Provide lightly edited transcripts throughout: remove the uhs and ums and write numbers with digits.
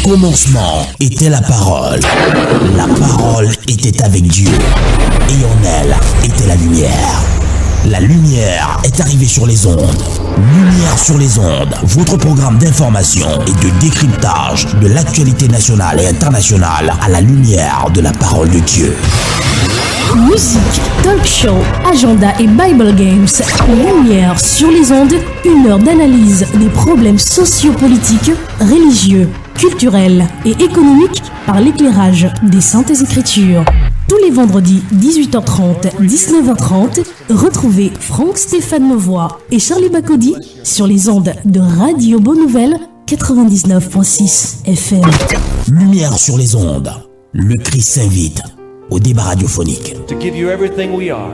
commencement était la parole. La parole était avec Dieu. Et en elle était la lumière. La lumière est arrivée sur les ondes. Lumière sur les ondes, votre programme d'information et de décryptage de l'actualité nationale et internationale à la lumière de la parole de Dieu. Musique, talk show, agenda et Bible Games. Lumière sur les ondes, une heure d'analyse des problèmes sociopolitiques, religieux, culturels et économiques par l'éclairage des Saintes Écritures. Tous les vendredis 18h30, 19h30, retrouvez Franck Stéphane Mauvois et Charlie Bacody sur les ondes de Radio Bonne Nouvelle 99.6 FM. Lumière sur les ondes, le Christ s'invite au débat radiophonique. To give you everything we are.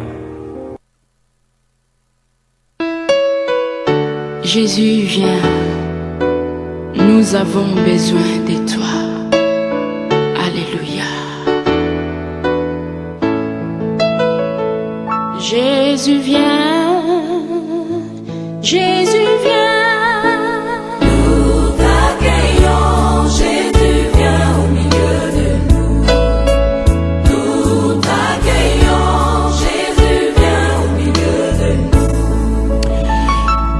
Jésus, viens, nous avons besoin de toi. Alléluia. Jésus, viens, Jésus, viens. Nous t'accueillons, Jésus, viens au milieu de nous. Nous t'accueillons, Jésus, viens au milieu de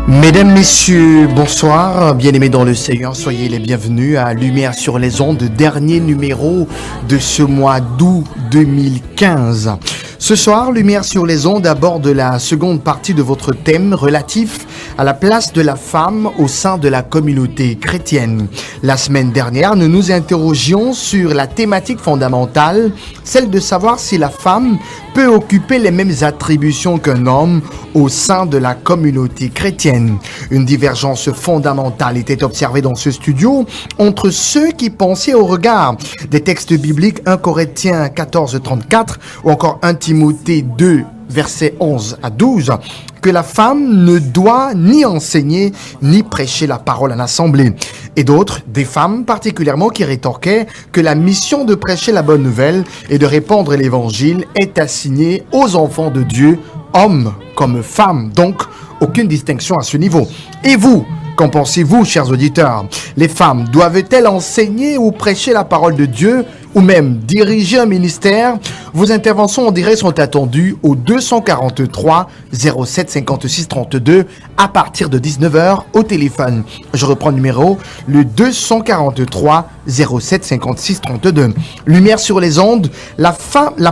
nous. Mesdames, Messieurs, bonsoir, bien-aimés dans le Seigneur, soyez les bienvenus à Lumière sur les ondes, dernier numéro de ce mois d'août 2015. Ce soir, Lumière sur les ondes aborde la seconde partie de votre thème relatif à la place de la femme au sein de la communauté chrétienne. La semaine dernière, nous nous interrogions sur la thématique fondamentale, celle de savoir si la femme peut occuper les mêmes attributions qu'un homme au sein de la communauté chrétienne. Une divergence fondamentale était observée dans ce studio entre ceux qui pensaient au regard des textes bibliques 1 Corinthiens 14:34 ou encore 1 Timothée 2 versets 11 à 12, que la femme ne doit ni enseigner ni prêcher la parole en assemblée. Et d'autres, des femmes particulièrement, qui rétorquaient que la mission de prêcher la bonne nouvelle et de répandre l'évangile est assignée aux enfants de Dieu, hommes comme femmes, donc aucune distinction à ce niveau. Et vous, qu'en pensez-vous, chers auditeurs? Les femmes doivent-elles enseigner ou prêcher la parole de Dieu ou même diriger un ministère? Vos interventions en direct sont attendues au 243 07 56 32 à partir de 19h au téléphone. Je reprends le numéro, le 243 07 56 32. Lumière sur les ondes, la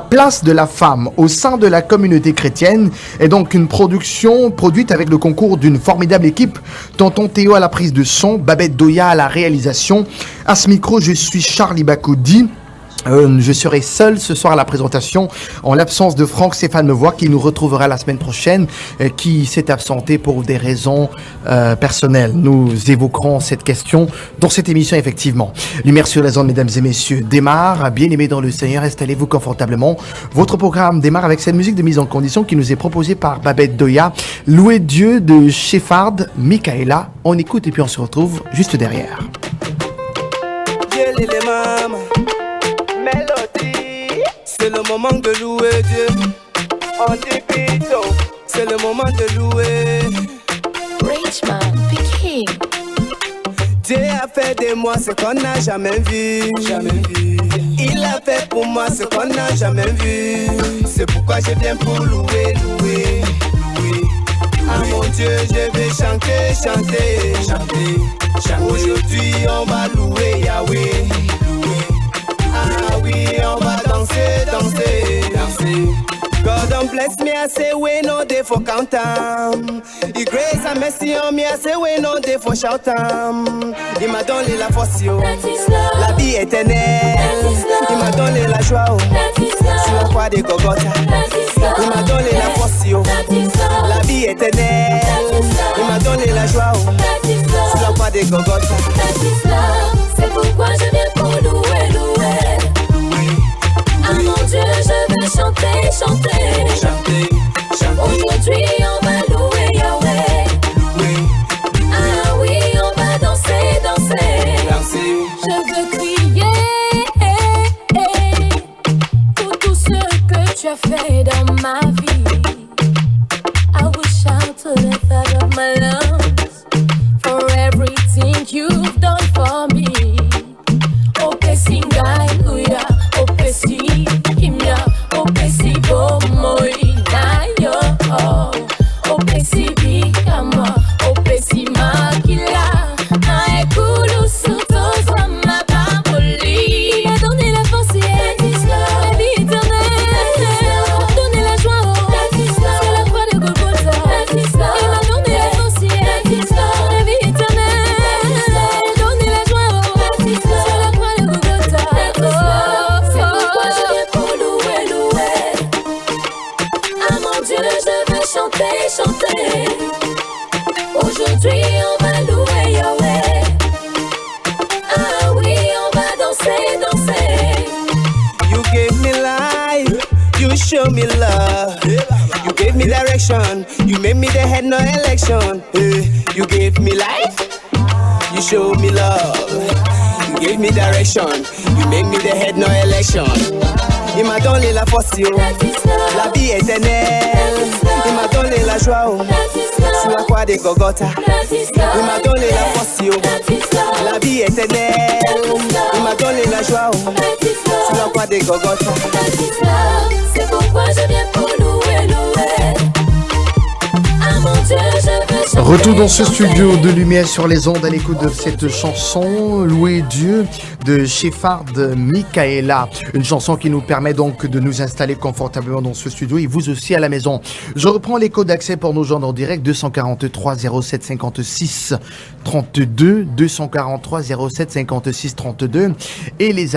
place de la femme au sein de la communauté chrétienne est donc une production produite avec le concours d'une formidable équipe. Tonton Théo à la prise de son, Babette Doya à la réalisation. À ce micro, je suis Charlie Bacody. Je serai seul ce soir à la présentation en l'absence de Franck Stéphane Mauvois qui nous retrouvera la semaine prochaine, qui s'est absenté pour des raisons personnelles. Nous évoquerons cette question dans cette émission effectivement. Lumière sur les ondes, mesdames et messieurs, démarre. Bien-aimés dans le Seigneur, installez-vous confortablement. Votre programme démarre avec cette musique de mise en condition qui nous est proposée par Babette Doya, Louer Dieu de Shepherd Michaela. On écoute et puis on se retrouve juste derrière. C'est le moment de louer Dieu. On dit pito, c'est le moment de louer. Richman, Peking. Dieu a fait de moi ce qu'on n'a jamais vu. Jamais vu. Il a fait pour moi ce qu'on n'a jamais vu. C'est pourquoi je viens pour louer, louer, louer. Ah mon Dieu, je vais chanter, chanter, chanter, chanter. Aujourd'hui on va louer Yahweh. Ah oui, on va danser, danser, danser. God bless me, I say we no day for count time. His grace and mercy on me, I say we no day for shout time. Il m'a donné la force, yo. La vie éternelle. Il m'a donné la joie, oh. Sur la croix de Golgotha. Il m'a donné la force, yo. La vie éternelle. Il m'a donné la joie, oh. Sur la croix de Golgotha. C'est pourquoi je viens pour louer, louer. Ah mon Dieu, je vais chanter, chanter, chanter, chanter. Aujourd'hui on va louer Yahweh. Ah oui, on va danser, danser, danser. Je veux crier pour tout ce que tu as fait dans ma vie. I will shout to the top of my lungs for everything you've done for me. show me love. You gave me direction. You made me the head, no election. You gave me life. You showed me love. You gave me direction. You made me the head, no election. Il m'a donné la force, yo. La vie éternelle. Il m'a donné la joie, oh. Sur la croix des Golgotha. Il m'a donné la force, yo. La vie éternelle. Il m'a donné la joie, oh. Sur la croix des Golgotha. C'est pourquoi je viens pour louer, louer. Ah mon Dieu, je veux chanter. Retour dans ce studio de Lumière sur les ondes à l'écoute de cette chanson Louer Dieu de Shepherd Michaela. Une chanson qui nous permet donc de nous installer confortablement dans ce studio et vous aussi à la maison. Je reprends les codes d'accès pour nous joindre en direct 243 07 56 32 243 07 56 32 et les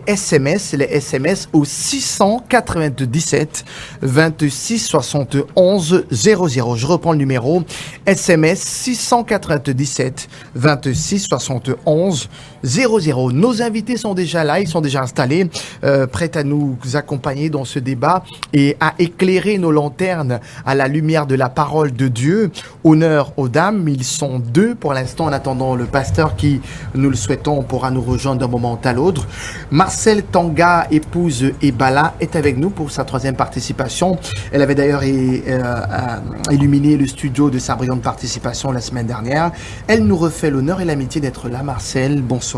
SMS au 697 26 71 00. Je reprends le numéro SMS 697 26 71 00. Nos invités sont déjà là, ils sont déjà installés, prêts à nous accompagner dans ce débat et à éclairer nos lanternes à la lumière de la parole de Dieu. Honneur aux dames, ils sont deux pour l'instant en attendant le pasteur qui, nous le souhaitons, pourra nous rejoindre d'un moment à l'autre. Marcel Tanga, épouse Ebala, est avec nous pour sa 3e participation. Elle avait d'ailleurs illuminé le studio de sa brillante participation la semaine dernière. Elle nous refait l'honneur et l'amitié d'être là. Marcel, bonsoir.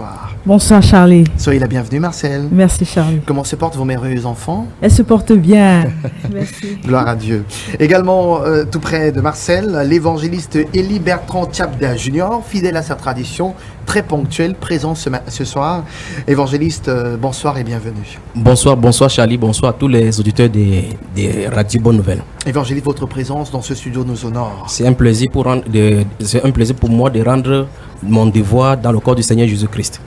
Bonsoir Charlie. Soyez la bienvenue Marcel. Merci Charlie. Comment se portent vos merveilleux enfants? Elles se portent bien. Merci. Gloire à Dieu. Également tout près de Marcel, l'évangéliste Élie Bertrand Tchabda Junior, fidèle à sa tradition, très ponctuel, présent ce soir. Évangéliste, bonsoir et bienvenue. Bonsoir Charlie, bonsoir à tous les auditeurs des radios Bonne Nouvelle. Évangéliste, votre présence dans ce studio nous honore. C'est un plaisir pour moi de rendre mon devoir dans le corps du Seigneur Jésus-Christ.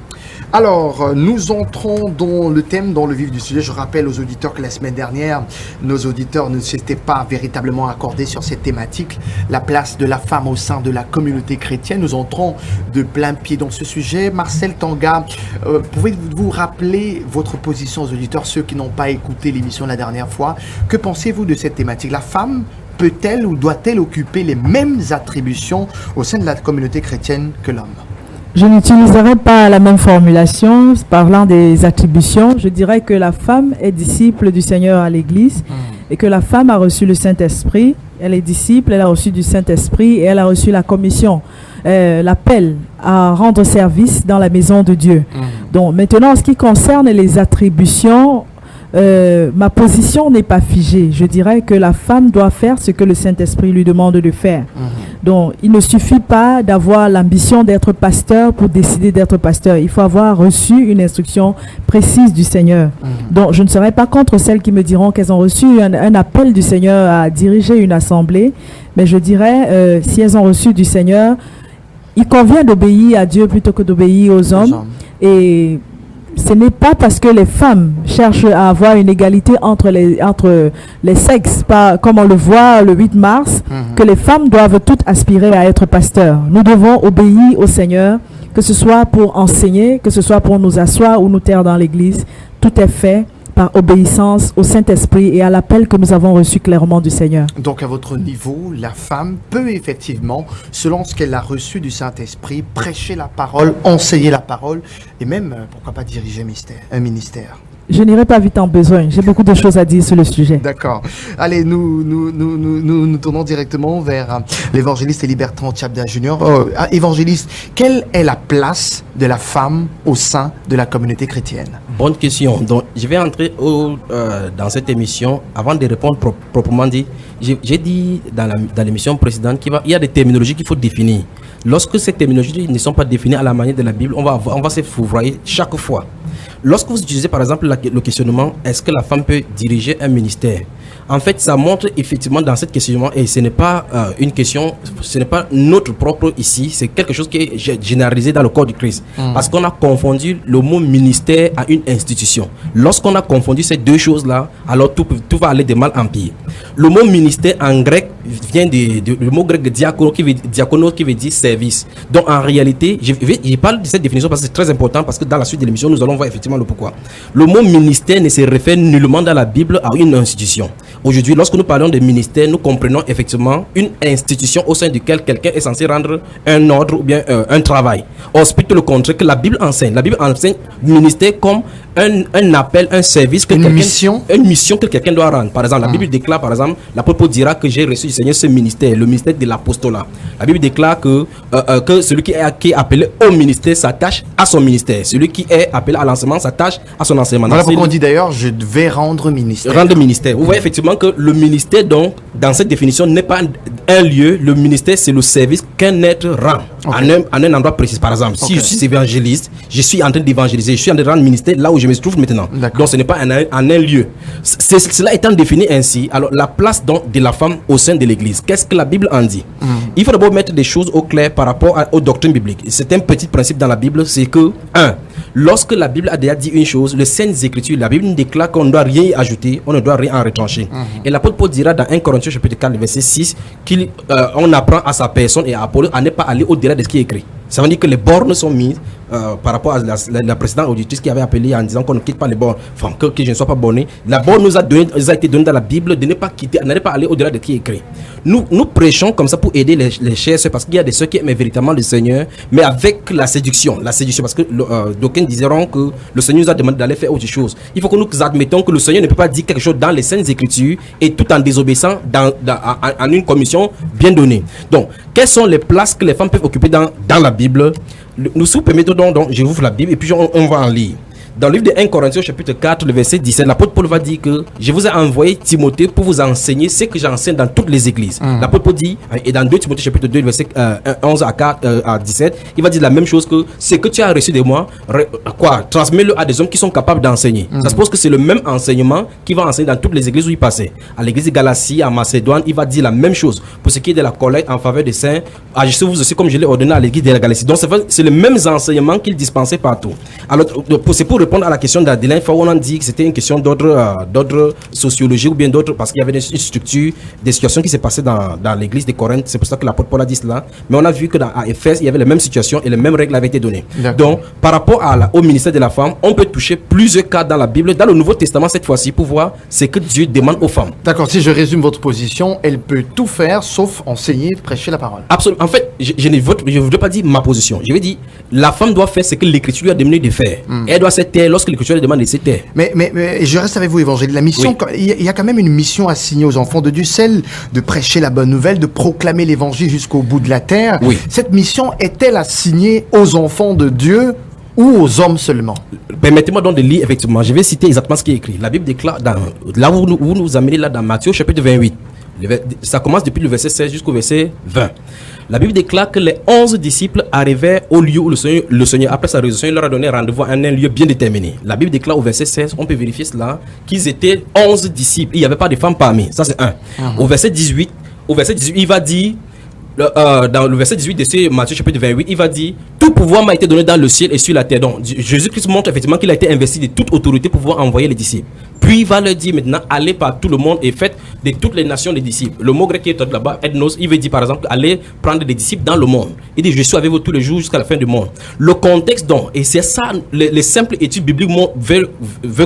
Alors, nous entrons dans le thème, dans le vif du sujet. Je rappelle aux auditeurs que la semaine dernière, nos auditeurs ne s'étaient pas véritablement accordés sur cette thématique, la place de la femme au sein de la communauté chrétienne. Nous entrons de plein pied dans ce sujet. Marcel Tanga, pouvez-vous rappeler votre position aux auditeurs, ceux qui n'ont pas écouté l'émission la dernière fois? Que pensez-vous de cette thématique? La femme peut-elle ou doit-elle occuper les mêmes attributions au sein de la communauté chrétienne que l'homme? Je n'utiliserai pas la même formulation parlant des attributions. Je dirais que la femme est disciple du Seigneur à l'Église et que la femme a reçu le Saint-Esprit. Elle est disciple, elle a reçu du Saint-Esprit et elle a reçu la commission, l'appel à rendre service dans la maison de Dieu. Donc maintenant, en ce qui concerne les attributions, ma position n'est pas figée. Je dirais que la femme doit faire ce que le Saint-Esprit lui demande de faire. Donc, il ne suffit pas d'avoir l'ambition d'être pasteur pour décider d'être pasteur. Il faut avoir reçu une instruction précise du Seigneur. Donc, je ne serai pas contre celles qui me diront qu'elles ont reçu un appel du Seigneur à diriger une assemblée. Mais je dirais, si elles ont reçu du Seigneur, il convient d'obéir à Dieu plutôt que d'obéir aux hommes. Et ce n'est pas parce que les femmes cherchent à avoir une égalité entre les sexes, comme on le voit le 8 mars, que les femmes doivent toutes aspirer à être pasteurs. Nous devons obéir au Seigneur, que ce soit pour enseigner, que ce soit pour nous asseoir ou nous taire dans l'église. Tout est fait par obéissance au Saint-Esprit et à l'appel que nous avons reçu clairement du Seigneur. Donc à votre niveau, la femme peut effectivement, selon ce qu'elle a reçu du Saint-Esprit, prêcher la parole, enseigner la parole et même, pourquoi pas, diriger un ministère. Je n'irai pas vite en besoin. J'ai beaucoup de choses à dire sur le sujet. D'accord. Allez, nous tournons directement vers l'évangéliste Élie Bertrand Tchabda Junior. Évangéliste, quelle est la place de la femme au sein de la communauté chrétienne? Bonne question. Donc, je vais entrer dans cette émission. Avant de répondre proprement dit, j'ai dit dans l'émission précédente qu'il y a des terminologies qu'il faut définir. Lorsque ces terminologies ne sont pas définies à la manière de la Bible, on va se fourvoyer chaque fois. Lorsque vous utilisez par exemple le questionnement, est-ce que la femme peut diriger un ministère? En fait, ça montre effectivement dans cette questionnement, et ce n'est pas une question, ce n'est pas notre propre ici, c'est quelque chose qui est généralisé dans le corps du Christ. Parce qu'on a confondu le mot ministère à une institution. Lorsqu'on a confondu ces deux choses-là, alors tout va aller de mal en pire. Le mot ministère en grec vient du mot grec diakonos qui veut dire service. Donc en réalité, je parle de cette définition parce que c'est très important, parce que dans la suite de l'émission, nous allons voir effectivement le pourquoi. Le mot ministère ne se réfère nullement dans la Bible à une institution. Aujourd'hui, lorsque nous parlons de ministère, nous comprenons effectivement une institution au sein duquel quelqu'un est censé rendre un ordre ou bien un travail. Or, c'est plutôt le contraire que la Bible enseigne. La Bible enseigne ministère comme un appel, un service, que une mission que quelqu'un doit rendre. Par exemple, la Bible déclare, par exemple, l'apôtre dira que j'ai reçu du Seigneur ce ministère, le ministère de l'apostolat. La Bible déclare que celui qui est appelé au ministère s'attache à son ministère. Celui qui est appelé à l'enseignement s'attache à son enseignement. Voilà pourquoi on dit d'ailleurs, je devais rendre ministère. Rendre ministère. Vous voyez effectivement que le ministère, donc, dans cette définition, n'est pas un lieu. Le ministère, c'est le service qu'un être rend en un endroit précis. Par exemple, si je suis évangéliste, je suis en train d'évangéliser, je suis en train de rendre ministère là où je me trouve maintenant. Donc, ce n'est pas en un lieu. Cela étant défini ainsi, alors la place donc de la femme au sein de l'Église, qu'est-ce que la Bible en dit? Il faut d'abord mettre des choses au clair par rapport aux doctrines bibliques. C'est un petit principe dans la Bible, c'est que, lorsque la Bible a déjà dit une chose, les Saintes Écritures, la Bible déclare qu'on ne doit rien y ajouter, on ne doit rien en retrancher. Et l'apôtre Paul dira dans 1 Corinthiens chapitre 4, verset 6, qu'on apprend à sa personne et à Apollos à ne pas aller au-delà de ce qui est écrit. Ça veut dire que les bornes sont mises par rapport à la précédente auditrice qui avait appelé en disant qu'on ne quitte pas les bornes, enfin que je ne sois pas borné. La borne nous a été donnée dans la Bible de ne pas quitter, de ne pas aller au-delà de ce qui est écrit. Nous prêchons comme ça pour aider les chers soeurs, parce qu'il y a des soeurs qui aiment véritablement le Seigneur, mais avec la séduction, parce que d'aucuns diront que le Seigneur nous a demandé d'aller faire autre chose. Il faut que nous admettons que le Seigneur ne peut pas dire quelque chose dans les Saintes Écritures et tout en désobéissant en une commission bien donnée. Donc, quelles sont les places que les femmes peuvent occuper dans la Bible? Nous vous permettons donc, je vous ouvre la Bible et puis on va en lire. Dans le livre de 1 Corinthiens chapitre 4, le verset 17, l'apôtre Paul va dire que je vous ai envoyé Timothée pour vous enseigner ce que j'enseigne dans toutes les églises. L'apôtre Paul dit, et dans 2 Timothée chapitre 2, verset 11 à 17, il va dire la même chose que ce que tu as reçu de moi, transmets-le à des hommes qui sont capables d'enseigner. Ça suppose que c'est le même enseignement qu'il va enseigner dans toutes les églises où il passait. À l'église de Galatie, à Macédoine, il va dire la même chose. Pour ce qui est de la collecte en faveur des saints, agissez-vous aussi comme je l'ai ordonné à l'église de la Galatie. Donc c'est les mêmes enseignements qu'il dispensait partout. Alors, c'est pour répondre à la question d'Adeline, on a dit que c'était une question d'ordre sociologique ou bien d'autres, parce qu'il y avait une structure, des situations qui s'est passées dans l'église de Corinthe. C'est pour ça que l'apôtre Paul a dit cela. Mais on a vu que à Éphèse, il y avait les mêmes situations et les mêmes règles avaient été données. Donc, par rapport au ministère de la femme, on peut toucher plusieurs cas dans la Bible, dans le Nouveau Testament cette fois-ci, pour voir ce que Dieu demande aux femmes. D'accord, si je résume votre position, elle peut tout faire sauf enseigner, prêcher la parole. Absolument. En fait, je ne voudrais pas dire ma position. Je vais dire, la femme doit faire ce que l'Écriture lui a demandé de faire. Elle doit se taire lorsque l'Écriture lui demande de se taire. Mais je reste avec vous, Évangile. La mission, il y a quand même une mission assignée aux enfants de Dieu, celle de prêcher la bonne nouvelle, de proclamer l'Évangile jusqu'au bout de la terre. Cette mission est-elle assignée aux enfants de Dieu ou aux hommes seulement? Permettez-moi donc de lire, effectivement. Je vais citer exactement ce qui est écrit. La Bible déclare, là où vous nous amenez là dans Matthieu chapitre 28. Ça commence depuis le verset 16 jusqu'au verset 20. La Bible déclare que les 11 disciples arrivaient au lieu où le Seigneur, après sa résurrection, il leur a donné rendez-vous à un lieu bien déterminé. La Bible déclare au verset 16, on peut vérifier cela, qu'ils étaient 11 disciples. Il n'y avait pas de femmes parmi. Ça, c'est un. Au verset 18, il va dire, dans le verset 18 de ce Matthieu chapitre 28, il va dire, tout pouvoir m'a été donné dans le ciel et sur la terre. Donc, Jésus-Christ montre effectivement qu'il a été investi de toute autorité pour pouvoir envoyer les disciples. Puis il va leur dire maintenant, allez par tout le monde et faites de toutes les nations des disciples. Le mot grec qui est là-bas, ethnos, il veut dire par exemple, allez prendre des disciples dans le monde. Il dit, je suis avec vous tous les jours jusqu'à la fin du monde. Le contexte donc, et c'est ça, les simples études bibliques veulent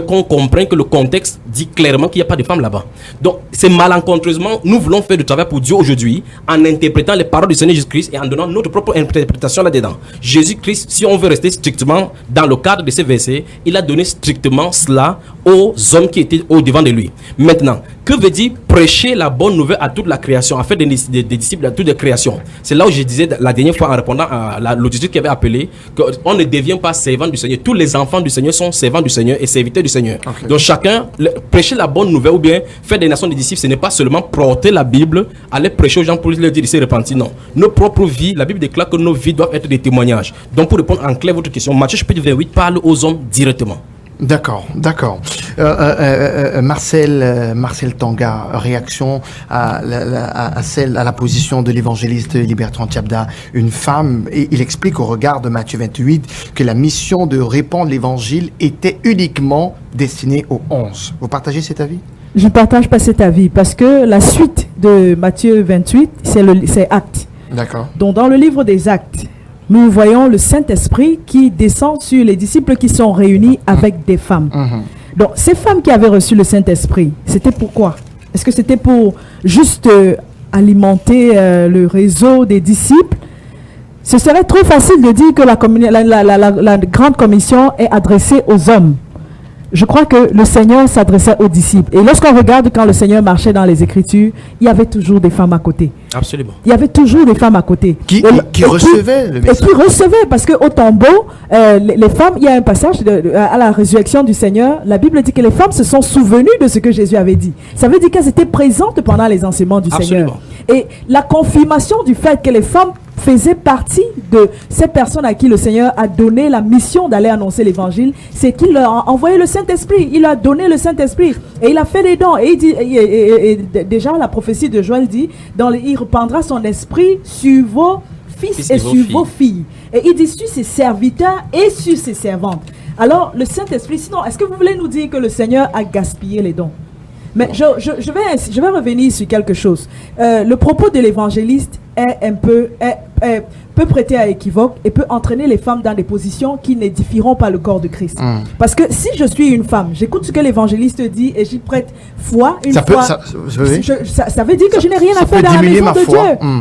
qu'on comprenne que le contexte dit clairement qu'il n'y a pas de femmes là-bas. Donc, c'est malencontreusement, nous voulons faire du travail pour Dieu aujourd'hui en interprétant les paroles du Seigneur Jésus-Christ et en donnant notre propre interprétation là-dedans. Jésus-Christ, si on veut rester strictement dans le cadre de ces versets, il a donné strictement cela aux hommes qui étaient au devant de lui. Maintenant, que veut dire prêcher la bonne nouvelle à toute la création, à faire des disciples à toute la création? C'est là où je disais la dernière fois en répondant à l'auditeur qui avait appelé qu'on ne devient pas servant du Seigneur. Tous les enfants du Seigneur sont servants du Seigneur et serviteurs du Seigneur. Donc chacun, prêcher la bonne nouvelle ou bien faire des nations des disciples, ce n'est pas seulement porter la Bible, aller prêcher aux gens pour leur dire de se repentir. Non. Nos propres vies, la Bible déclare que nos vies doivent être des témoignages. Donc pour répondre en clair à votre question, Matthieu chapitre 28 parle aux hommes directement. D'accord. Marcel Tanga, réaction à la position de l'évangéliste Libertran Tiabda, une femme, et il explique au regard de Matthieu 28 que la mission de répandre l'évangile était uniquement destinée aux 11. Vous partagez cet avis? Je ne partage pas cet avis parce que la suite de Matthieu 28, c'est Actes. D'accord. Donc dans le livre des Actes, nous voyons le Saint-Esprit qui descend sur les disciples qui sont réunis avec des femmes. Donc ces femmes qui avaient reçu le Saint-Esprit, c'était pourquoi? Est-ce que c'était pour juste alimenter le réseau des disciples? Ce serait trop facile de dire que la grande commission est adressée aux hommes. Je crois que le Seigneur s'adressait aux disciples. Et lorsqu'on regarde quand le Seigneur marchait dans les Écritures, il y avait toujours des femmes à côté. Absolument. Il y avait toujours des femmes à côté. Qui recevaient le message. Et qui recevaient, parce qu'au tombeau, les femmes, il y a un passage à la résurrection du Seigneur, la Bible dit que les femmes se sont souvenues de ce que Jésus avait dit. Ça veut dire qu'elles étaient présentes pendant les enseignements du Seigneur. Et la confirmation du fait que les femmes faisaient partie de ces personnes à qui le Seigneur a donné la mission d'aller annoncer l'évangile, c'est qu'il leur a envoyé le Saint-Esprit. Il a donné le Saint-Esprit et il a fait des dons. Et il dit, et déjà la prophétie de Joël dit, il répandra son esprit sur vos fils et sur vos filles. Et il dit sur ses serviteurs et sur ses servantes. Alors le Saint-Esprit, sinon, est-ce que vous voulez nous dire que le Seigneur a gaspillé les dons? Mais je vais revenir sur quelque chose. Le propos de l'évangéliste peut prêter à équivoque et peut entraîner les femmes dans des positions qui n'édifieront pas le corps de Christ. Parce que si je suis une femme, j'écoute ce que l'évangéliste dit et j'y prête foi, ça veut dire que je n'ai rien à faire dans la maison de Dieu.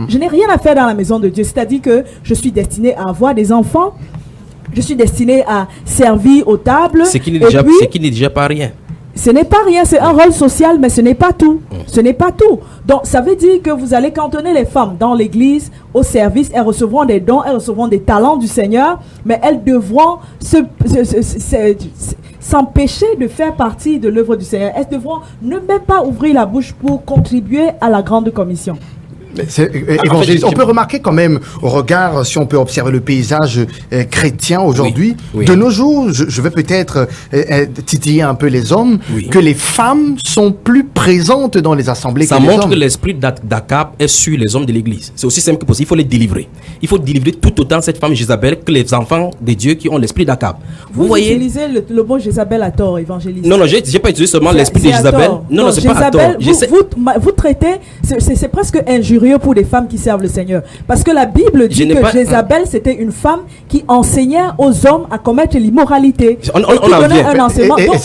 Je n'ai rien à faire dans la maison de Dieu. C'est-à-dire que je suis destinée à avoir des enfants, je suis destinée à servir aux tables. Ce qui n'est déjà pas rien. Ce n'est pas rien, c'est un rôle social, mais ce n'est pas tout. Ce n'est pas tout. Donc, ça veut dire que vous allez cantonner les femmes dans l'église, au service, elles recevront des dons, elles recevront des talents du Seigneur, mais elles devront s'empêcher de faire partie de l'œuvre du Seigneur. Elles devront ne même pas ouvrir la bouche pour contribuer à la grande commission. Évangéliste, on peut remarquer quand même au regard, si on peut observer le paysage chrétien aujourd'hui, de nos jours, je vais peut-être titiller un peu les hommes, que les femmes sont plus présentes dans les assemblées que les hommes. Ça montre que l'esprit d'Akab est sur les hommes de l'église. C'est aussi simple que possible, il faut les délivrer. Il faut délivrer tout autant cette femme Jézabel que les enfants de Dieu qui ont l'esprit d'Akab. Vous voyez, utilisez le mot Jézabel à tort, évangéliste. Non, j'ai pas utilisé seulement l'esprit de Jézabel. Non, c'est pas à tort. Vous traitez, c'est presque injurieux pour des femmes qui servent le Seigneur. Parce que la Bible dit que Jézabel, c'était une femme qui enseignait aux hommes à commettre l'immoralité. Qui donnait un enseignement. Donc,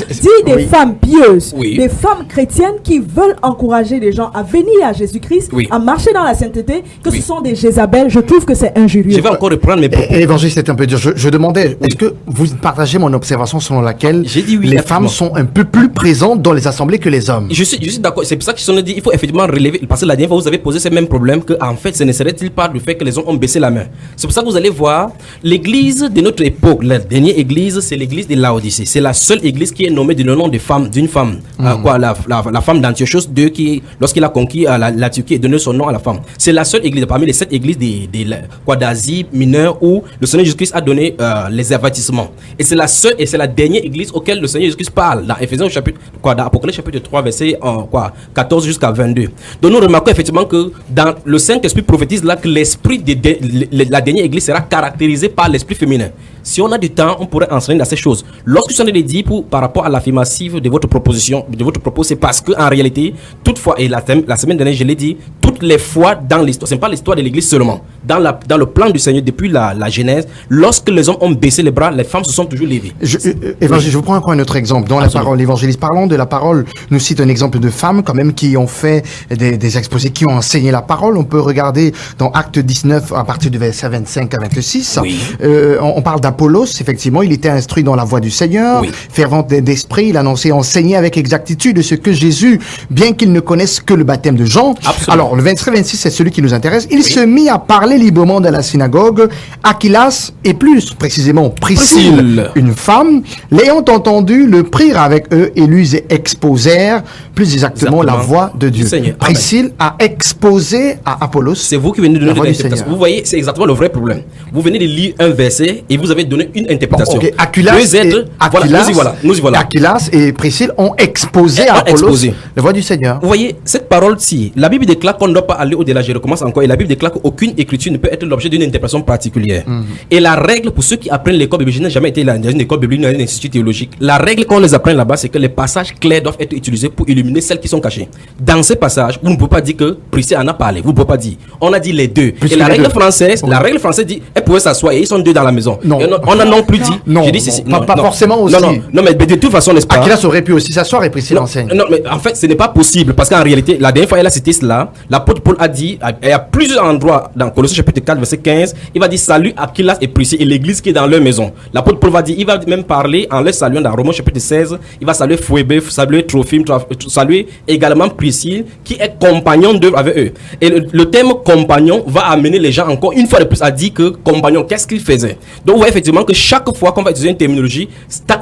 des femmes pieuses, des femmes chrétiennes qui veulent encourager les gens à venir à Jésus-Christ, à marcher dans la sainteté, que ce sont des Jézabel, je trouve que c'est injurieux. Je vais encore reprendre mes propos. L'évangile, c'est un peu dur. Je demandais, est-ce que vous partagez mon observation selon laquelle les femmes sont un peu plus présentes dans les assemblées que les hommes? Je suis d'accord. C'est pour ça que je dit il faut effectivement relever. Parce que la dernière fois, vous avez posé ces mêmes problème que en fait ce ne serait-il pas du fait que les hommes ont baissé la main. C'est pour ça que vous allez voir l'église de notre époque, la dernière église, c'est l'église de Laodicée. C'est la seule église qui est nommée du nom d'une femme, la femme d'Antiochos II qui, lorsqu'il a conquis la Turquie, a donné son nom à la femme. C'est la seule église parmi les 7 églises d'Asie mineure où le Seigneur Jésus-Christ a donné les avertissements. Et c'est la seule et c'est la dernière église auquel le Seigneur Jésus-Christ parle dans Éphésiens chapitre dans Apocalypse chapitre 3 verset 14 jusqu'à 22. Donc nous remarquons effectivement que dans le Saint-Esprit prophétise là que l'esprit de la dernière église sera caractérisé par l'esprit féminin. Si on a du temps, on pourrait enseigner dans ces choses. Lorsque je suis en train de dire par rapport à l'affirmative de votre proposition, de votre propos, c'est parce que en réalité, toutefois, et la semaine dernière, je l'ai dit, toutes les fois dans l'histoire, ce n'est pas l'histoire de l'église seulement, dans le plan du Seigneur depuis la Genèse, lorsque les hommes ont baissé les bras, les femmes se sont toujours levées. Évangile, je vous prends encore un autre exemple. Dans la parole, l'évangéliste, parlons de la parole, nous cite un exemple de femmes quand même qui ont fait des exposés, qui ont enseigné la parole. On peut regarder dans Acte 19 à partir du verset 25 à 26. Oui. On parle d'Apollos, effectivement, il était instruit dans la voie du Seigneur, fervent d'esprit, il annonçait, enseignait avec exactitude ce que Jésus, bien qu'il ne connaisse que le baptême de Jean. Absolument. Alors, le verset 26, c'est celui qui nous intéresse. Il se mit à parler librement dans la synagogue. Aquilas, et plus précisément Priscille, une femme, l'ayant entendu, le prirent avec eux et lui exposèrent plus exactement la voie de Dieu. Priscille a exposé à Apollos. C'est vous qui venez de donner l'interprétation. Vous voyez, c'est exactement le vrai problème. Vous venez de lire un verset et vous avez donné une interprétation. Bon, nous y voilà. Aquilas et Priscille ont exposé à Apollos la voie du Seigneur. Vous voyez, cette parole-ci, la Bible déclare qu'on ne doit pas aller au-delà. Je recommence encore. Et la Bible déclare qu'aucune écriture Écritures ne peut être l'objet d'une interprétation particulière. Et la règle pour ceux qui apprennent l'école biblique, je n'ai jamais été dans une école biblique, dans un institut théologique. La règle qu'on les apprend là-bas, c'est que les passages clairs doivent être utilisés pour illuminer celles qui sont cachées. Dans ces passages, vous ne pouvez pas dire que Priscille en a parlé. Vous ne pouvez pas dire. On a dit les deux. Et la règle française, dit, elle pouvait s'asseoir et ils sont deux dans la maison. Non. Et on n'a non plus dit. Non, J'ai dit ceci. pas forcément aussi. Non, mais de toute façon, n'est-ce pas? Aquilas aurait pu aussi s'asseoir et Priscille enseigne. Non, mais en fait, ce n'est pas possible parce qu'en réalité, la dernière fois, elle a cité cela. L'apôtre Paul a dit, et à plusieurs endroits dans Colossiens chapitre 4, verset 15, il va dire salut Aquilas et Priscille et l'église qui est dans leur maison. L'apôtre Paul va dire, il va même parler en les saluant dans Romains chapitre 16, il va saluer Phoebe, saluer Trophime, saluer également Priscille qui est compagnon d'œuvre avec eux. Et le terme compagnon va amener les gens encore une fois de plus à dire que compagnon, qu'est-ce qu'il faisait? Donc, vous voyez effectivement que chaque fois qu'on va utiliser une terminologie,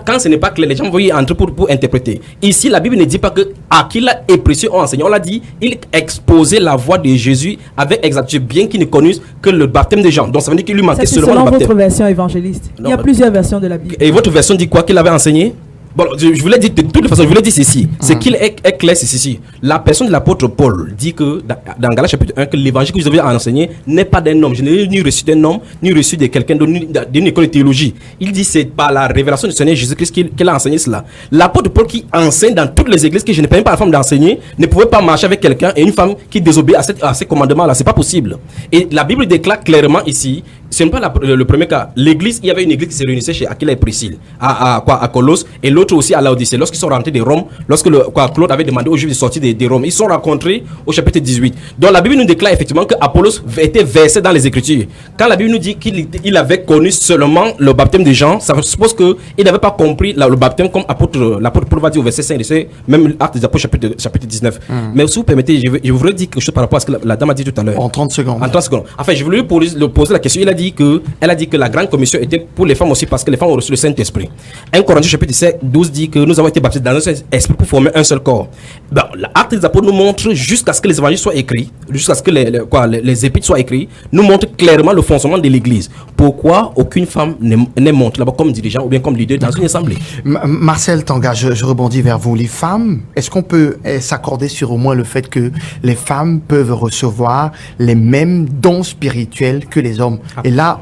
quand ce n'est pas clair, les gens vont y entrer pour interpréter. Ici, la Bible ne dit pas que Aquila et Priscille ont enseigné. On l'a dit, il exposait la voix de Jésus avec exactitude, bien qu'ils ne connaissent que le baptême des gens. Donc, ça veut dire qu'il lui manquait seulement le baptême. C'est selon votre version évangéliste. Il y a plusieurs versions de la Bible. Et votre version dit quoi qu'il avait enseigné? Bon, je voulais dire de toute façon, je voulais dire ceci. C'est qu'il est clair, c'est ceci. La personne de l'apôtre Paul dit que dans Galates chapitre 1, que l'évangile que vous avez enseigné n'est pas d'un homme. Je n'ai ni reçu d'un homme, ni reçu de quelqu'un d'une école de théologie. Il dit c'est par la révélation du Seigneur Jésus-Christ qu'il a enseigné cela. L'apôtre Paul qui enseigne dans toutes les églises que je ne permets pas à la femme d'enseigner ne pouvait pas marcher avec quelqu'un et une femme qui désobéit à ces commandements-là. C'est pas possible. Et la Bible déclare clairement ici, ce n'est pas le premier cas. L'église, il y avait une église qui se réunissait chez Aquila et Priscille, à Colosse, et l'autre aussi à Laodicée. Lorsqu'ils sont rentrés de Rome, lorsque Claude avait demandé aux Juifs de sortir de Rome, ils sont rencontrés au chapitre 18. Donc la Bible nous déclare effectivement que Apollos était versé dans les Écritures. Quand la Bible nous dit qu'il avait connu seulement le baptême des gens, ça suppose qu'il n'avait pas compris le baptême comme l'apôtre Paul va dire au verset 5 de ce même acte des apôtres chapitre 19. Mais si vous permettez, je voudrais dire quelque chose par rapport à ce que la dame a dit tout à l'heure. En 30 secondes. En 30 secondes. Enfin, je voulais lui poser la question. Elle a dit que la grande commission était pour les femmes aussi parce que les femmes ont reçu le Saint-Esprit. 1 Corinthiens chapitre 12 dit que nous avons été baptisés dans un seul esprit pour former un seul corps. L'acte des apôtres nous montre jusqu'à ce que les évangiles soient écrits, jusqu'à ce que les épîtres soient écrits, nous montre clairement le fonctionnement de l'église. Pourquoi aucune femme n'est montée là-bas comme dirigeant ou bien comme leader dans une assemblée? Marcel Tanga, je rebondis vers vous. Les femmes, est-ce qu'on peut s'accorder sur au moins le fait que les femmes peuvent recevoir les mêmes dons spirituels que les hommes? Et là,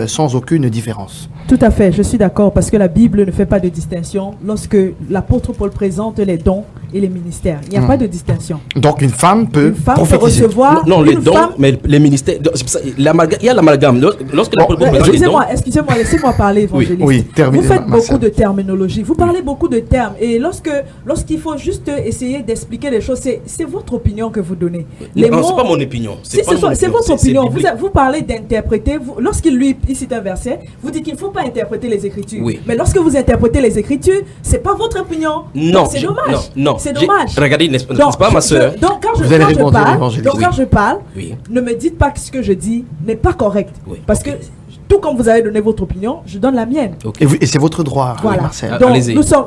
sans aucune différence. Tout à fait, je suis d'accord parce que la Bible ne fait pas de distinction lorsque l'apôtre Paul présente les dons et les ministères. Il n'y a pas de distinction. Donc une femme peut recevoir... Non, les dons, mais les ministères... Il y a l'amalgame. Lorsque l'apôtre Paul présente les dons... Excusez-moi, laissez-moi parler, évangéliste. Oui, terminez. Vous faites beaucoup de terminologie. Vous parlez beaucoup de termes. Et lorsqu'il faut juste essayer d'expliquer les choses, c'est votre opinion que vous donnez. Non, c'est pas mon opinion. C'est votre opinion. Vous parlez d'interpréter. Lorsqu'il cite un verset, vous dites qu'il ne faut pas interpréter les Écritures. Oui. Mais lorsque vous interprétez les Écritures, c'est pas votre opinion. Non, c'est dommage. Non, c'est dommage. Regardez, n'est-ce pas ma soeur? Donc quand je parle, ne me dites pas que ce que je dis n'est pas correct. Oui. Parce que tout comme vous avez donné votre opinion, je donne la mienne. Okay. Et c'est votre droit, voilà. Marcel. Donc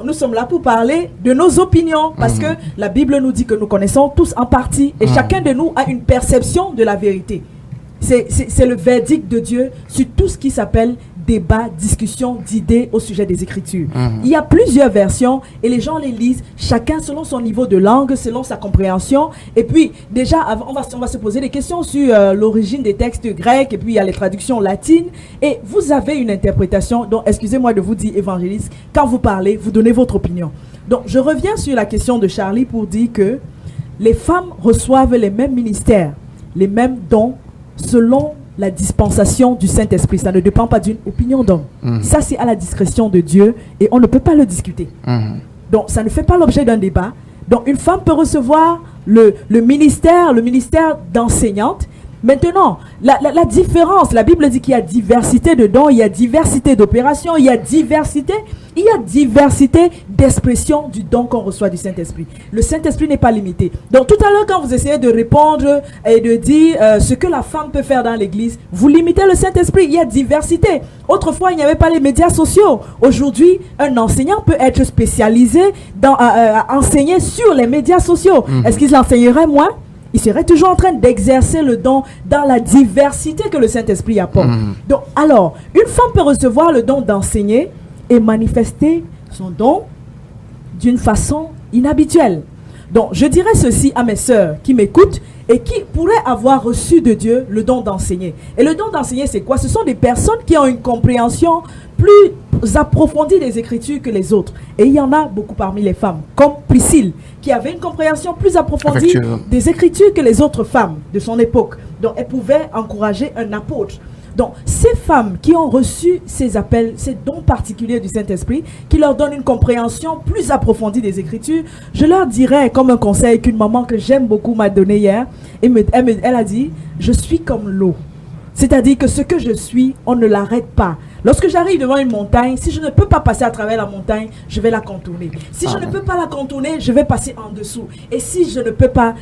nous sommes là pour parler de nos opinions parce que la Bible nous dit que nous connaissons tous en partie et chacun de nous a une perception de la vérité. C'est le verdict de Dieu sur tout ce qui s'appelle débat, discussion d'idées au sujet des Écritures. Il y a plusieurs versions et les gens les lisent, chacun selon son niveau de langue, selon sa compréhension. Et puis, déjà, on va se poser des questions sur l'origine des textes grecs et puis il y a les traductions latines. Et vous avez une interprétation, donc excusez-moi de vous dire, évangéliste, quand vous parlez, vous donnez votre opinion. Donc, je reviens sur la question de Charlie pour dire que les femmes reçoivent les mêmes ministères, les mêmes dons, selon la dispensation du Saint-Esprit. Ça ne dépend pas d'une opinion d'homme. Ça, c'est à la discrétion de Dieu et on ne peut pas le discuter. Donc, ça ne fait pas l'objet d'un débat. Donc, une femme peut recevoir le ministère d'enseignante. Maintenant, la différence, la Bible dit qu'il y a diversité de dons, il y a diversité d'opérations, il y a diversité d'expression du don qu'on reçoit du Saint-Esprit. Le Saint-Esprit n'est pas limité. Donc tout à l'heure, quand vous essayez de répondre et de dire ce que la femme peut faire dans l'église, vous limitez le Saint-Esprit. Il y a diversité. Autrefois, il n'y avait pas les médias sociaux. Aujourd'hui, un enseignant peut être spécialisé dans enseigner sur les médias sociaux. Est-ce qu'il enseignerait moins? Il serait toujours en train d'exercer le don dans la diversité que le Saint-Esprit apporte. Donc, alors, une femme peut recevoir le don d'enseigner et manifester son don d'une façon inhabituelle. Donc, je dirais ceci à mes sœurs qui m'écoutent et qui pourraient avoir reçu de Dieu le don d'enseigner. Et le don d'enseigner, c'est quoi? Ce sont des personnes qui ont une compréhension plus approfondie des Écritures que les autres. Et il y en a beaucoup parmi les femmes, comme Priscille, qui avait une compréhension plus approfondie des Écritures que les autres femmes de son époque. Donc, elle pouvait encourager un apôtre. Donc, ces femmes qui ont reçu ces appels, ces dons particuliers du Saint-Esprit, qui leur donnent une compréhension plus approfondie des Écritures, je leur dirais, comme un conseil qu'une maman que j'aime beaucoup m'a donné hier, elle a dit, je suis comme l'eau. C'est-à-dire que ce que je suis, on ne l'arrête pas. Lorsque j'arrive devant une montagne, si je ne peux pas passer à travers la montagne, je vais la contourner. Si je ne peux pas la contourner, je vais passer en dessous. Et si je ne peux pas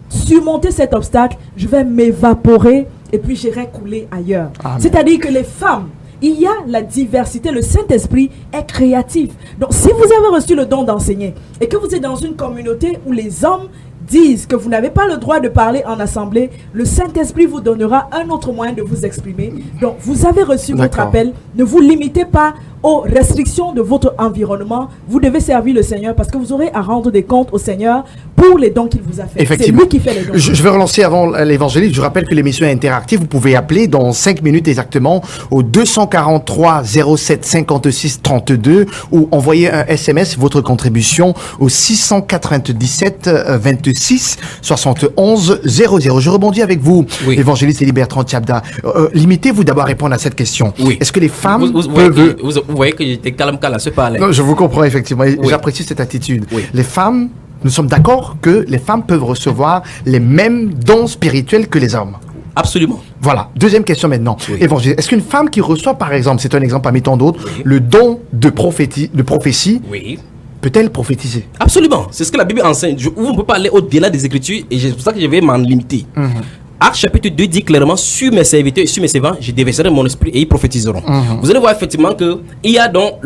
surmonter cet obstacle, je vais m'évaporer et puis j'irai couler ailleurs. C'est-à-dire que les femmes, il y a la diversité, le Saint-Esprit est créatif. Donc si vous avez reçu le don d'enseigner et que vous êtes dans une communauté où les hommes disent que vous n'avez pas le droit de parler en assemblée, le Saint-Esprit vous donnera un autre moyen de vous exprimer. Donc vous avez reçu votre appel, ne vous limitez pas aux restrictions de votre environnement. Vous devez servir le Seigneur parce que vous aurez à rendre des comptes au Seigneur pour les dons qu'il vous a fait. C'est lui qui fait les dons. Je vais relancer avant l'évangéliste. Je rappelle que l'émission est interactive. Vous pouvez appeler dans 5 minutes exactement au 243 07 56 32 ou envoyer un SMS, votre contribution au 697 26 71 00. Je rebondis avec vous, évangéliste Élibert Trantiabda. Limitez-vous d'abord à répondre à cette question. Est-ce que les femmes peuvent... Vous voyez que j'étais calme quand elle se parlait. Non, je vous comprends effectivement. J'apprécie cette attitude. Les femmes, nous sommes d'accord que les femmes peuvent recevoir les mêmes dons spirituels que les hommes. Absolument. Voilà. Deuxième question maintenant. Évangile, est-ce qu'une femme qui reçoit, par exemple, c'est un exemple parmi tant d'autres, le don de prophétie, peut-elle prophétiser? Absolument. C'est ce que la Bible enseigne. On ne peut pas aller au-delà des Écritures et c'est pour ça que je vais m'en limiter. Acte chapitre 2 dit clairement, sur mes serviteurs et sur mes servants, je déverserai mon esprit et ils prophétiseront. Vous allez voir effectivement qu'il y a donc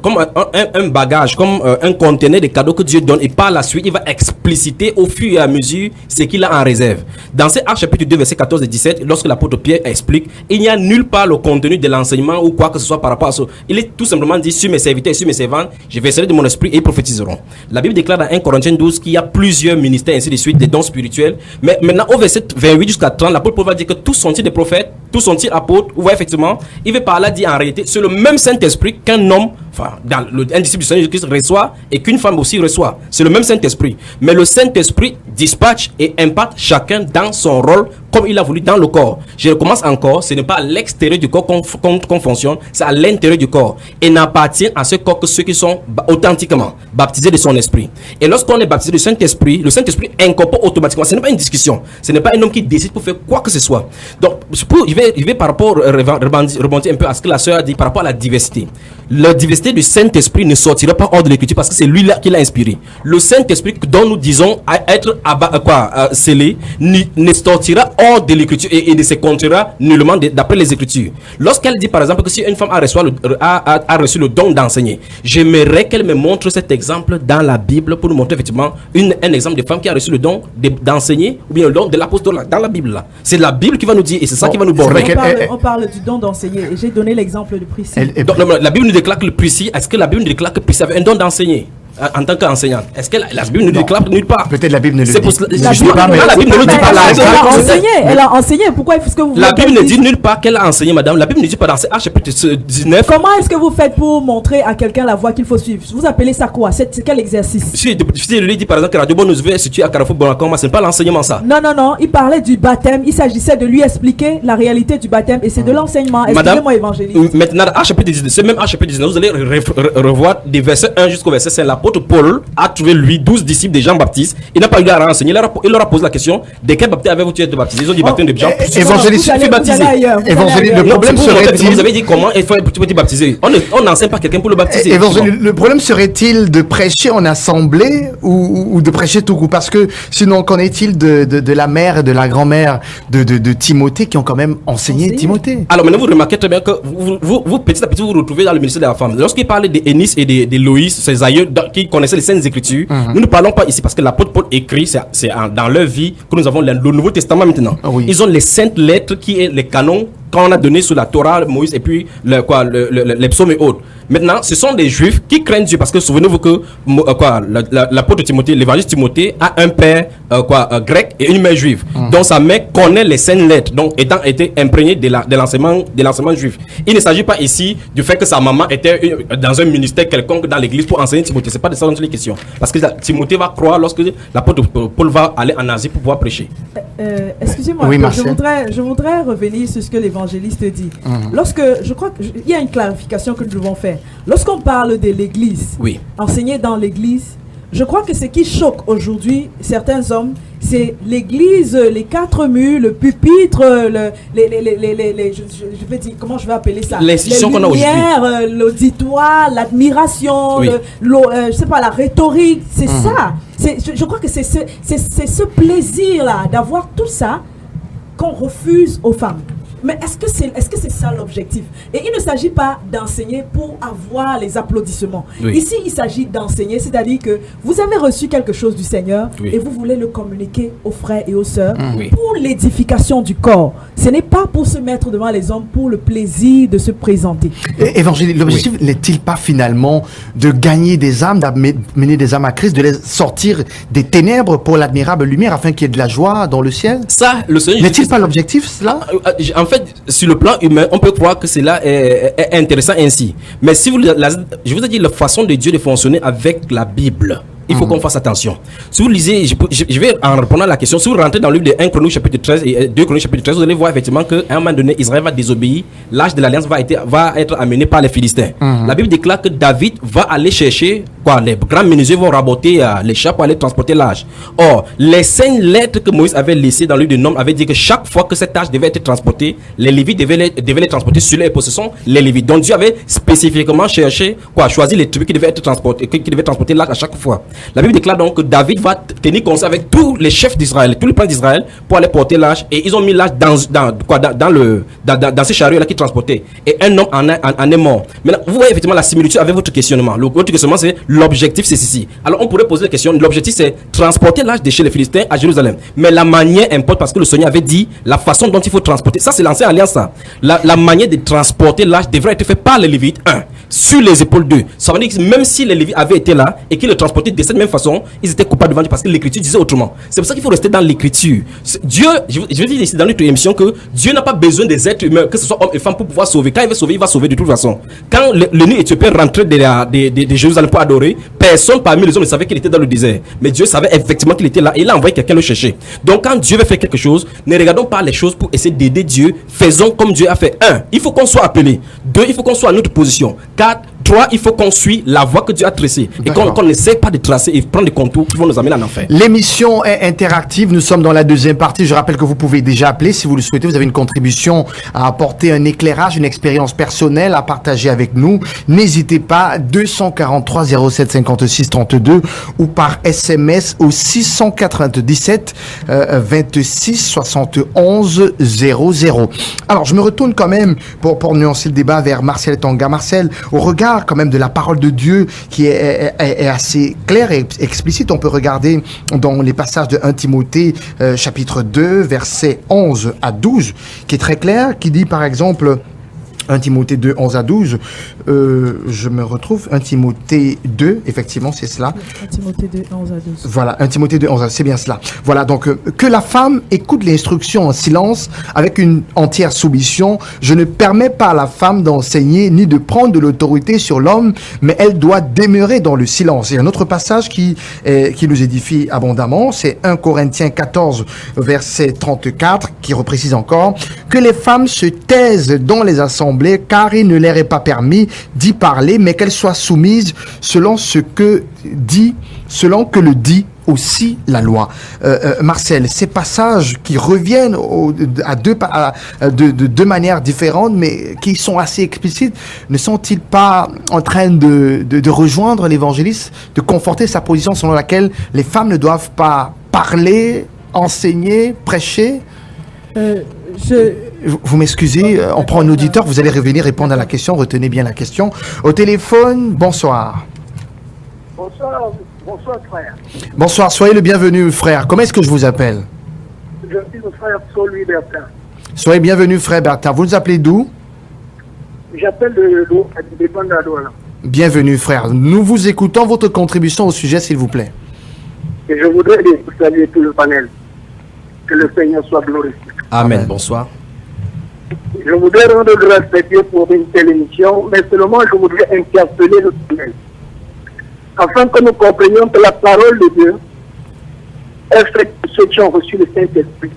comme un bagage, comme un conteneur de cadeaux que Dieu donne et par la suite, il va expliciter au fur et à mesure ce qu'il a en réserve. Dans ces Acte chapitre 2, versets 14 et 17, lorsque l'apôtre Pierre explique, il n'y a nulle part le contenu de l'enseignement ou quoi que ce soit par rapport à ça. Il est tout simplement dit, sur mes serviteurs et sur mes servants, je verserai de mon esprit et ils prophétiseront. La Bible déclare dans 1 Corinthiens 12 qu'il y a plusieurs ministères, ainsi de suite, des dons spirituels. Mais maintenant, au verset 28 jusqu'à 30, l'apôtre Paul va dire que tous sont-ils des prophètes, tous sont-ils apôtres. Vous voyez effectivement, il veut par là dire en réalité, c'est le même Saint-Esprit qu'un homme, un disciple du Seigneur Jésus-Christ reçoit et qu'une femme aussi reçoit. C'est le même Saint-Esprit. Mais le Saint-Esprit dispatche et impacte chacun dans son rôle comme il a voulu dans le corps. Je recommence encore, ce n'est pas à l'extérieur du corps qu'on fonctionne, c'est à l'intérieur du corps. Et n'appartient à ce corps que ceux qui sont authentiquement baptisés de son esprit. Et lorsqu'on est baptisé du Saint-Esprit, le Saint-Esprit incorpore automatiquement. Ce n'est pas une discussion. Ce n'est pas un homme qui décide pour faire quoi que ce soit. Donc, je vais par rapport, rebondir un peu à ce que la sœur a dit par rapport à la diversité. La diversité du Saint-Esprit ne sortira pas hors de l'Écriture parce que c'est lui qui l'a inspiré. Le Saint-Esprit dont nous disons être scellé ne sortira hors de l'Écriture et ne se comptera nullement d'après les Écritures. Lorsqu'elle dit par exemple que si une femme a reçu le don d'enseigner, j'aimerais qu'elle me montre cet exemple dans la Bible pour nous montrer effectivement un exemple de femme qui a reçu le don d'enseigner ou bien le don de l'apostolat dans la Bible là. C'est la Bible qui va nous dire et c'est ça qui va nous border. On parle du don d'enseigner et j'ai donné l'exemple de Priscille. La Bible nous déclare que le Priscille, est-ce que la Bible nous déclare que Priscille avait un don d'enseigner en tant qu'enseignante? Est-ce que la Bible ne déclare nulle part? Peut-être la Bible ne le dit pas. La Bible ne le dit pas. Elle a enseigné. Pourquoi est-ce que vous... La Bible ne dit nulle part qu'elle a enseigné, madame. La Bible ne dit pas dans Actes chapitre 19. Comment est-ce que vous faites pour montrer à quelqu'un la voie qu'il faut suivre? Vous appelez ça quoi? C'est quel exercice? Si il lui dit par exemple que Radio Bonne Nouvelle est située à Carrefour Bonacoma, ce n'est pas l'enseignement ça. Non. Il parlait du baptême. Il s'agissait de lui expliquer la réalité du baptême et c'est de l'enseignement. Excusez-moi, évangéliste. Maintenant, Actes chapitre 19, ce même Actes chapitre 19, vous allez revoir des versets 1 jusqu'au verset 5. L'apôtre Paul a trouvé lui 12 disciples de Jean-Baptiste. Il n'a pas eu à renseigner. Il leur a posé la question: de quel baptême avez-vous été baptisé? Ils ont dit baptême de Jean. Évangéliste, le problème serait-il... Vous avez dit comment il faut être baptisé? On n'enseigne pas quelqu'un pour le baptiser. Le problème serait-il de prêcher en assemblée ou de prêcher tout court? Parce que sinon, qu'en est-il de la mère et de la grand-mère de Timothée qui ont quand même enseigné Timothée? Alors maintenant, vous remarquez très bien que vous petit à petit, vous vous retrouvez dans le ministère de la femme. Lorsqu'il parlait d'Énice et de Loïs, ses aïeux qui connaissaient les Saintes Écritures, nous ne parlons pas ici parce que l'apôtre Paul écrit, c'est dans leur vie que nous avons le Nouveau Testament maintenant. Ils ont les saintes lettres qui est les canons qu'on a donné sur la Torah, Moïse et puis les psaumes et autres. Maintenant, ce sont des juifs qui craignent Dieu parce que souvenez-vous que l'apôtre Timothée, l'évangéliste Timothée a un père grec et une mère juive. Donc sa mère connaît les saintes lettres, donc étant été imprégnée de l'enseignement juif. Il ne s'agit pas ici du fait que sa maman était dans un ministère quelconque dans l'église pour enseigner Timothée. C'est pas de ça dont il est question. Parce que Timothée va croire lorsque l'apôtre Paul va aller en Asie pour pouvoir prêcher. Excusez-moi, oui, je voudrais revenir sur ce que l'évangéliste dit. Lorsque, je crois qu'il y a une clarification que nous devons faire. Lorsqu'on parle de l'église, enseigner dans l'église, je crois que ce qui choque aujourd'hui certains hommes, c'est l'église, les 4 murs, le pupitre, je vais dire, comment je vais appeler ça, les lumières, l'auditoire, l'admiration, je sais pas, la rhétorique, c'est ça. Je crois que c'est ce plaisir-là d'avoir tout ça qu'on refuse aux femmes. Mais est-ce que c'est ça l'objectif? Et il ne s'agit pas d'enseigner pour avoir les applaudissements. Ici, il s'agit d'enseigner, c'est-à-dire que vous avez reçu quelque chose du Seigneur et vous voulez le communiquer aux frères et aux sœurs pour l'édification du corps. Ce n'est pas pour se mettre devant les hommes pour le plaisir de se présenter. Évangile, l'objectif n'est-il pas finalement de gagner des âmes, d'amener des âmes à Christ, de les sortir des ténèbres pour l'admirable lumière afin qu'il y ait de la joie dans le ciel? Ça, le Seigneur n'est-il pas l'objectif, cela? En fait, sur le plan humain, on peut croire que cela est intéressant ainsi. Mais si je vous ai dit la façon de Dieu de fonctionner avec la Bible. Il faut qu'on fasse attention. Si vous lisez, je vais en répondant à la question, si vous rentrez dans le livre de 1 Chroniques chapitre 13 et 2 Chroniques chapitre 13, vous allez voir effectivement qu'à un moment donné, Israël va désobéir, l'âge de l'alliance va être amené par les Philistins. La Bible déclare que David va aller chercher, les grands menuisiers vont raboter les chars pour aller transporter l'âge. Or, les 5 lettres que Moïse avait laissées dans le livre de Nombres avaient dit que chaque fois que cet âge devait être transporté, les Lévites devaient les transporter sur les possessions, les Lévites. Donc Dieu avait spécifiquement choisi les tribus qui devaient être transportées, qui devaient transporter l'âge à chaque fois. La Bible déclare donc que David va tenir conseil avec tous les chefs d'Israël, tous les princes d'Israël pour aller porter l'âge, et ils ont mis l'âge dans ces chariots là qui transportaient, et un homme en est mort. Maintenant, vous voyez effectivement la similitude avec votre questionnement. Votre questionnement, c'est l'objectif, c'est ceci. Alors on pourrait poser la question, l'objectif c'est transporter l'âge de chez les Philistins à Jérusalem, mais la manière importe parce que le Seigneur avait dit la façon dont il faut transporter. Ça c'est l'ancienne alliance, ça. La manière de transporter l'âge devrait être faite par les Lévites, sur les épaules d'eux. Ça veut dire que même si les Lévites avaient été là et qu'ils le transportaient de cette même façon, ils étaient coupables devant Dieu parce que l'écriture disait autrement. C'est pour ça qu'il faut rester dans l'écriture. Dieu, je vais dire ici dans notre émission que Dieu n'a pas besoin des êtres humains, que ce soit hommes et femmes, pour pouvoir sauver. Quand il va sauver de toute façon. Quand le nu éthiopien rentrait de Jérusalem pour adorer, personne parmi les hommes ne savait qu'il était dans le désert. Mais Dieu savait effectivement qu'il était là et il a envoyé quelqu'un le chercher. Donc quand Dieu veut faire quelque chose, ne regardons pas les choses pour essayer d'aider Dieu. Faisons comme Dieu a fait. 1. Il faut qu'on soit appelé. 2. Il faut qu'on soit à notre position. 4. 3. Il faut qu'on suive la voie que Dieu a tracée. Et qu'on n'essaie pas de tracer et prendre des contours qui vont nous amener en enfer. L'émission est interactive. Nous sommes dans la deuxième partie. Je rappelle que vous pouvez déjà appeler si vous le souhaitez. Vous avez une contribution à apporter, un éclairage, une expérience personnelle à partager avec nous. N'hésitez pas. 243 07 56 32 ou par SMS au 697 26 71 00. Alors, je me retourne quand même pour nuancer le débat vers Marcel Tonga. Marcel, au regard quand même de la parole de Dieu qui est assez claire et explicite, on peut regarder dans les passages de 1 Timothée chapitre 2 versets 11 à 12 qui est très clair, qui dit par exemple 1 Timothée 2, 11 à 12, je me retrouve, 1 Timothée 2, effectivement, c'est cela. 1 Timothée 2, 11 à 12. Voilà, 1 Timothée 2, 11 à 12, c'est bien cela. Voilà, donc, que la femme écoute l'instruction en silence, avec une entière soumission. Je ne permets pas à la femme d'enseigner, ni de prendre de l'autorité sur l'homme, mais elle doit demeurer dans le silence. Il y a un autre passage qui nous édifie abondamment, c'est 1 Corinthiens 14, verset 34, qui reprécise encore, que les femmes se taisent dans les assemblées, car il ne leur est pas permis d'y parler, mais qu'elles soient soumises selon que le dit aussi la loi. Marcel, ces passages qui reviennent de deux manières différentes, mais qui sont assez explicites, ne sont-ils pas en train de rejoindre l'évangéliste, de conforter sa position selon laquelle les femmes ne doivent pas parler, enseigner, prêcher? Vous m'excusez, on prend un auditeur, vous allez revenir répondre à la question, retenez bien la question. Au téléphone, bonsoir. Bonsoir frère. Bonsoir, soyez le bienvenu frère. Comment est-ce que je vous appelle? Je suis le frère Saul Bertin. Soyez bienvenu frère Bertin. Vous nous appelez d'où? J'appelle le dépend de la douane. Bienvenue, frère. Nous vous écoutons. Votre contribution au sujet, s'il vous plaît. Et je voudrais saluer tout le panel. Que le Seigneur soit glorifié. Amen. Bonsoir. Je voudrais rendre grâce à Dieu pour une telle émission, mais seulement je voudrais interpeller le panel. Afin que nous comprenions que la parole de Dieu est faite pour ceux qui ont reçu le Saint-Esprit.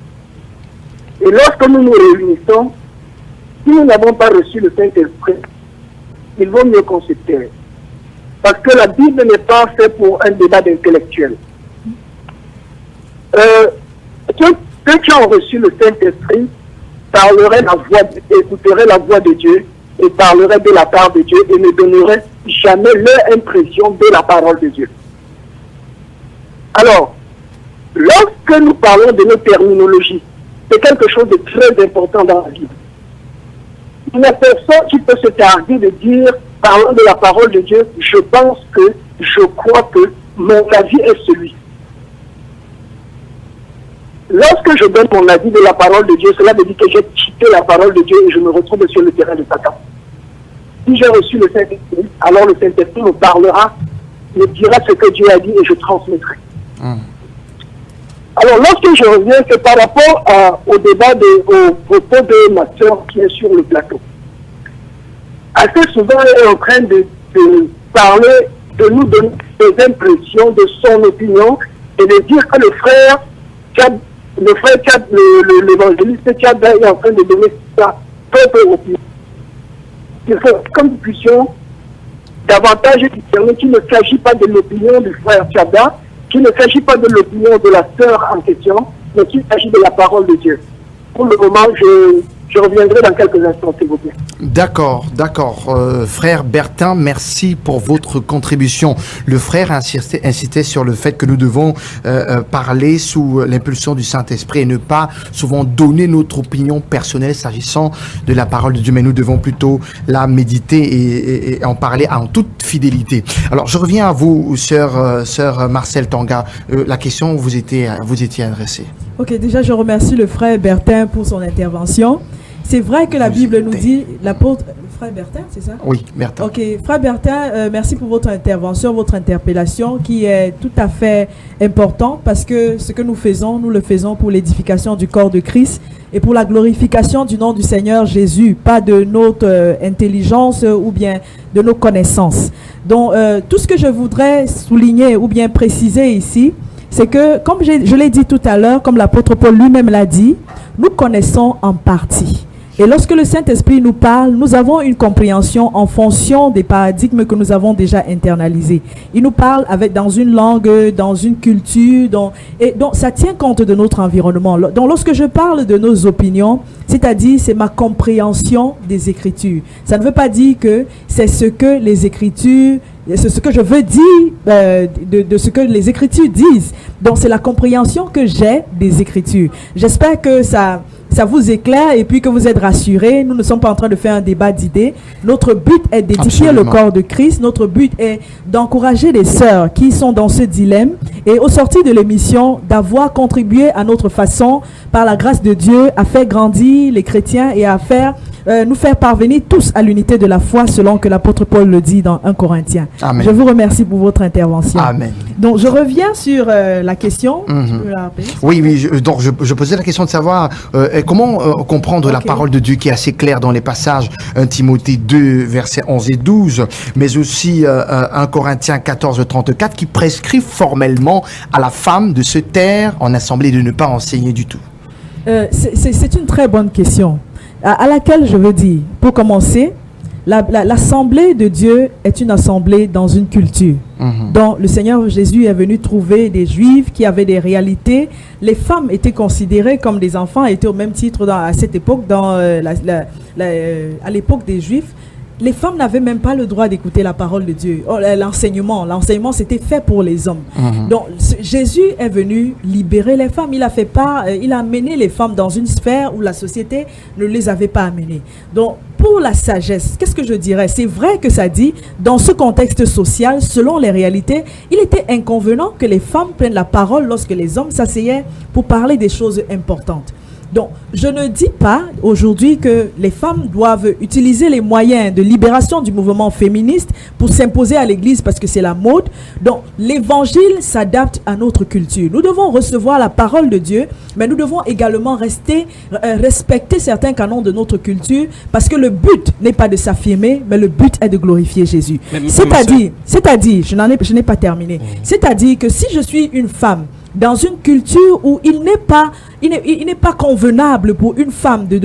Et lorsque nous nous réunissons, si nous n'avons pas reçu le Saint-Esprit, il vaut mieux qu'on se taise. Parce que la Bible n'est pas faite pour un débat d'intellectuels. Ceux qui ont reçu le Saint-Esprit écouteraient la voix de Dieu et parleraient de la part de Dieu et ne donneraient jamais leur impression de la parole de Dieu. Alors, lorsque nous parlons de nos terminologies, c'est quelque chose de très important dans la Bible. Il n'y a personne qui peut se targuer de dire, parlant de la parole de Dieu, je pense que, je crois que, mon avis est celui. Lorsque je donne mon avis de la parole de Dieu, cela veut dire que j'ai quitté la parole de Dieu et je me retrouve sur le terrain de Satan. Si j'ai reçu le Saint-Esprit, alors le Saint-Esprit me parlera, me dira ce que Dieu a dit et je transmettrai. Alors lorsque je reviens, c'est par rapport au débat, au propos de ma soeur qui est sur le plateau. Assez souvent, elle est en train de parler, de nous donner des impressions, de son opinion et de dire que l'évangéliste Tchad est en train de donner sa propre opinion. Il faut que nous puissions davantage discerner qu'il ne s'agit pas de l'opinion du frère Tchada, qu'il ne s'agit pas de l'opinion de la sœur en question, mais qu'il s'agit de la parole de Dieu. Pour le moment, je reviendrai dans quelques instants, s'il vous plaît. D'accord. Frère Bertin, merci pour votre contribution. Le frère insistait sur le fait que nous devons parler sous l'impulsion du Saint-Esprit et ne pas souvent donner notre opinion personnelle s'agissant de la parole de Dieu, mais nous devons plutôt la méditer et en parler en toute fidélité. Alors, je reviens à vous, sœur Marcel Tanga. La question vous étiez adressée. Ok, déjà, je remercie le frère Bertin pour son intervention. C'est vrai que la Bible nous dit, l'apôtre, frère Bertin, c'est ça? Oui, Bertin. Ok, frère Bertin, merci pour votre intervention, votre interpellation qui est tout à fait importante parce que ce que nous le faisons pour l'édification du corps de Christ et pour la glorification du nom du Seigneur Jésus, pas de notre intelligence ou bien de nos connaissances. Donc, tout ce que je voudrais souligner ou bien préciser ici, c'est que, comme je l'ai dit tout à l'heure, comme l'apôtre Paul lui-même l'a dit, nous connaissons en partie. Et lorsque le Saint-Esprit nous parle, nous avons une compréhension en fonction des paradigmes que nous avons déjà internalisés. Il nous parle dans une langue, dans une culture, et donc ça tient compte de notre environnement. Donc lorsque je parle de nos opinions, c'est-à-dire c'est ma compréhension des Écritures. Ça ne veut pas dire que c'est ce que les Écritures, c'est ce que je veux dire de ce que les Écritures disent. Donc c'est la compréhension que j'ai des Écritures. J'espère que ça vous éclaire et puis que vous êtes rassurés. Nous ne sommes pas en train de faire un débat d'idées. Notre but est d'édifier le corps de Christ. Notre but est d'encourager les sœurs qui sont dans ce dilemme et au sortir de l'émission, d'avoir contribué à notre façon, par la grâce de Dieu, à faire grandir les chrétiens et à nous faire parvenir tous à l'unité de la foi selon que l'apôtre Paul le dit dans 1 Corinthiens. Amen. Je vous remercie pour votre intervention. Amen. Donc je reviens sur la question. Tu peux la rappeler? Oui, donc je posais la question de savoir comment comprendre la parole de Dieu qui est assez claire dans les passages 1 Timothée 2, versets 11 et 12, mais aussi 1 Corinthiens 14, 34 qui prescrit formellement à la femme de se taire en assemblée et de ne pas enseigner du tout. C'est une très bonne question. À laquelle je veux dire, pour commencer, l'assemblée de Dieu est une assemblée dans une culture. Donc le Seigneur Jésus est venu trouver des Juifs qui avaient des réalités. Les femmes étaient considérées comme des enfants, étaient au même titre à cette époque, à l'époque des Juifs. Les femmes n'avaient même pas le droit d'écouter la parole de Dieu. L'enseignement, c'était fait pour les hommes. Donc, Jésus est venu libérer les femmes. Il a amené les femmes dans une sphère où la société ne les avait pas amenées. Donc, pour la sagesse, qu'est-ce que je dirais? C'est vrai que ça dit, dans ce contexte social, selon les réalités, il était inconvenant que les femmes prennent la parole lorsque les hommes s'asseyaient pour parler des choses importantes. Donc, je ne dis pas aujourd'hui que les femmes doivent utiliser les moyens de libération du mouvement féministe pour s'imposer à l'église parce que c'est la mode. Donc, l'évangile s'adapte à notre culture. Nous devons recevoir la parole de Dieu, mais nous devons également respecter certains canons de notre culture parce que le but n'est pas de s'affirmer, mais le but est de glorifier Jésus. C'est-à-dire, je n'ai pas terminé. C'est-à-dire que si je suis une femme dans une culture où il n'est pas convenable pour une femme de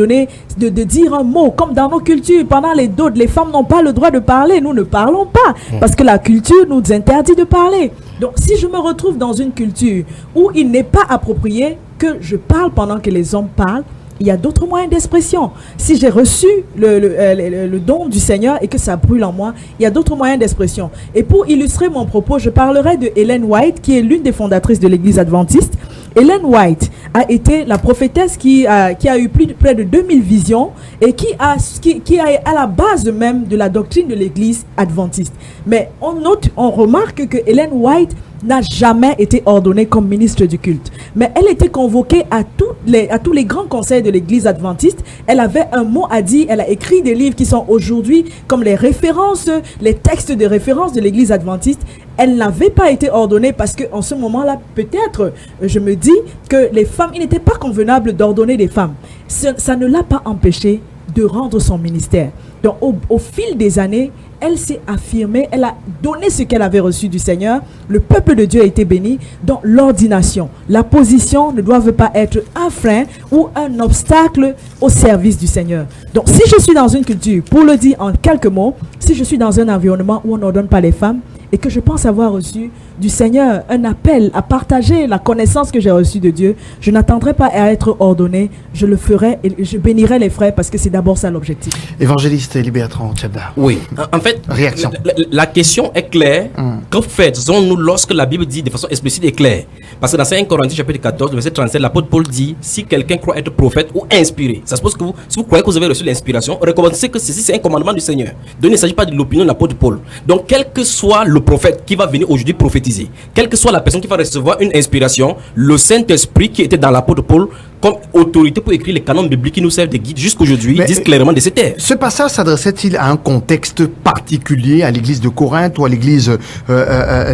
dire un mot, comme dans nos cultures, pendant les dotes, les femmes n'ont pas le droit de parler, nous ne parlons pas, parce que la culture nous interdit de parler. Donc, si je me retrouve dans une culture où il n'est pas approprié que je parle pendant que les hommes parlent, il y a d'autres moyens d'expression. Si j'ai reçu le don du Seigneur et que ça brûle en moi, il y a d'autres moyens d'expression. Et pour illustrer mon propos, je parlerai de Ellen White, qui est l'une des fondatrices de l'Église adventiste. Ellen White a été la prophétesse qui a eu près de 2000 visions et qui est à la base même de la doctrine de l'Église adventiste. Mais on remarque que Ellen White n'a jamais été ordonnée comme ministre du culte. Mais elle était convoquée à tous les grands conseils de l'Église adventiste. Elle avait un mot à dire. Elle a écrit des livres qui sont aujourd'hui comme les textes de référence de l'Église adventiste. Elle n'avait pas été ordonnée parce qu'en ce moment-là, peut-être, je me dis que les femmes, il n'était pas convenable d'ordonner des femmes. Ça ne l'a pas empêchée de rendre son ministère. Donc, au fil des années, elle s'est affirmée, elle a donné ce qu'elle avait reçu du Seigneur. Le peuple de Dieu a été béni. Donc, l'ordination, la position ne doivent pas être un frein ou un obstacle au service du Seigneur. Donc, si je suis dans une culture, pour le dire en quelques mots, si je suis dans un environnement où on n'ordonne pas les femmes et que je pense avoir reçu du Seigneur un appel à partager la connaissance que j'ai reçue de Dieu, je n'attendrai pas à être ordonné, je le ferai et je bénirai les frères parce que c'est d'abord ça l'objectif. Évangéliste Bertrand Tchebda. Oui, en fait, réaction. La question est claire. Que faisons-nous lorsque la Bible dit de façon explicite et claire? Parce que dans 5 Corinthiens chapitre 14, verset 37, l'apôtre Paul dit, si quelqu'un croit être prophète ou inspiré, ça suppose que si vous croyez que vous avez reçu l'inspiration, reconnaissez que ceci c'est un commandement du Seigneur. Donc il ne s'agit pas de l'opinion de l'apôtre Paul. Donc quel que soit le prophète qui va venir aujourd'hui prophétiser, quelle que soit la personne qui va recevoir une inspiration, le Saint-Esprit qui était dans l'apôtre Paul comme autorité pour écrire les canons bibliques qui nous servent de guide jusqu'aujourd'hui, disent clairement de ces terres. Ce passage s'adressait-il à un contexte particulier, à l'église de Corinthe ou à l'église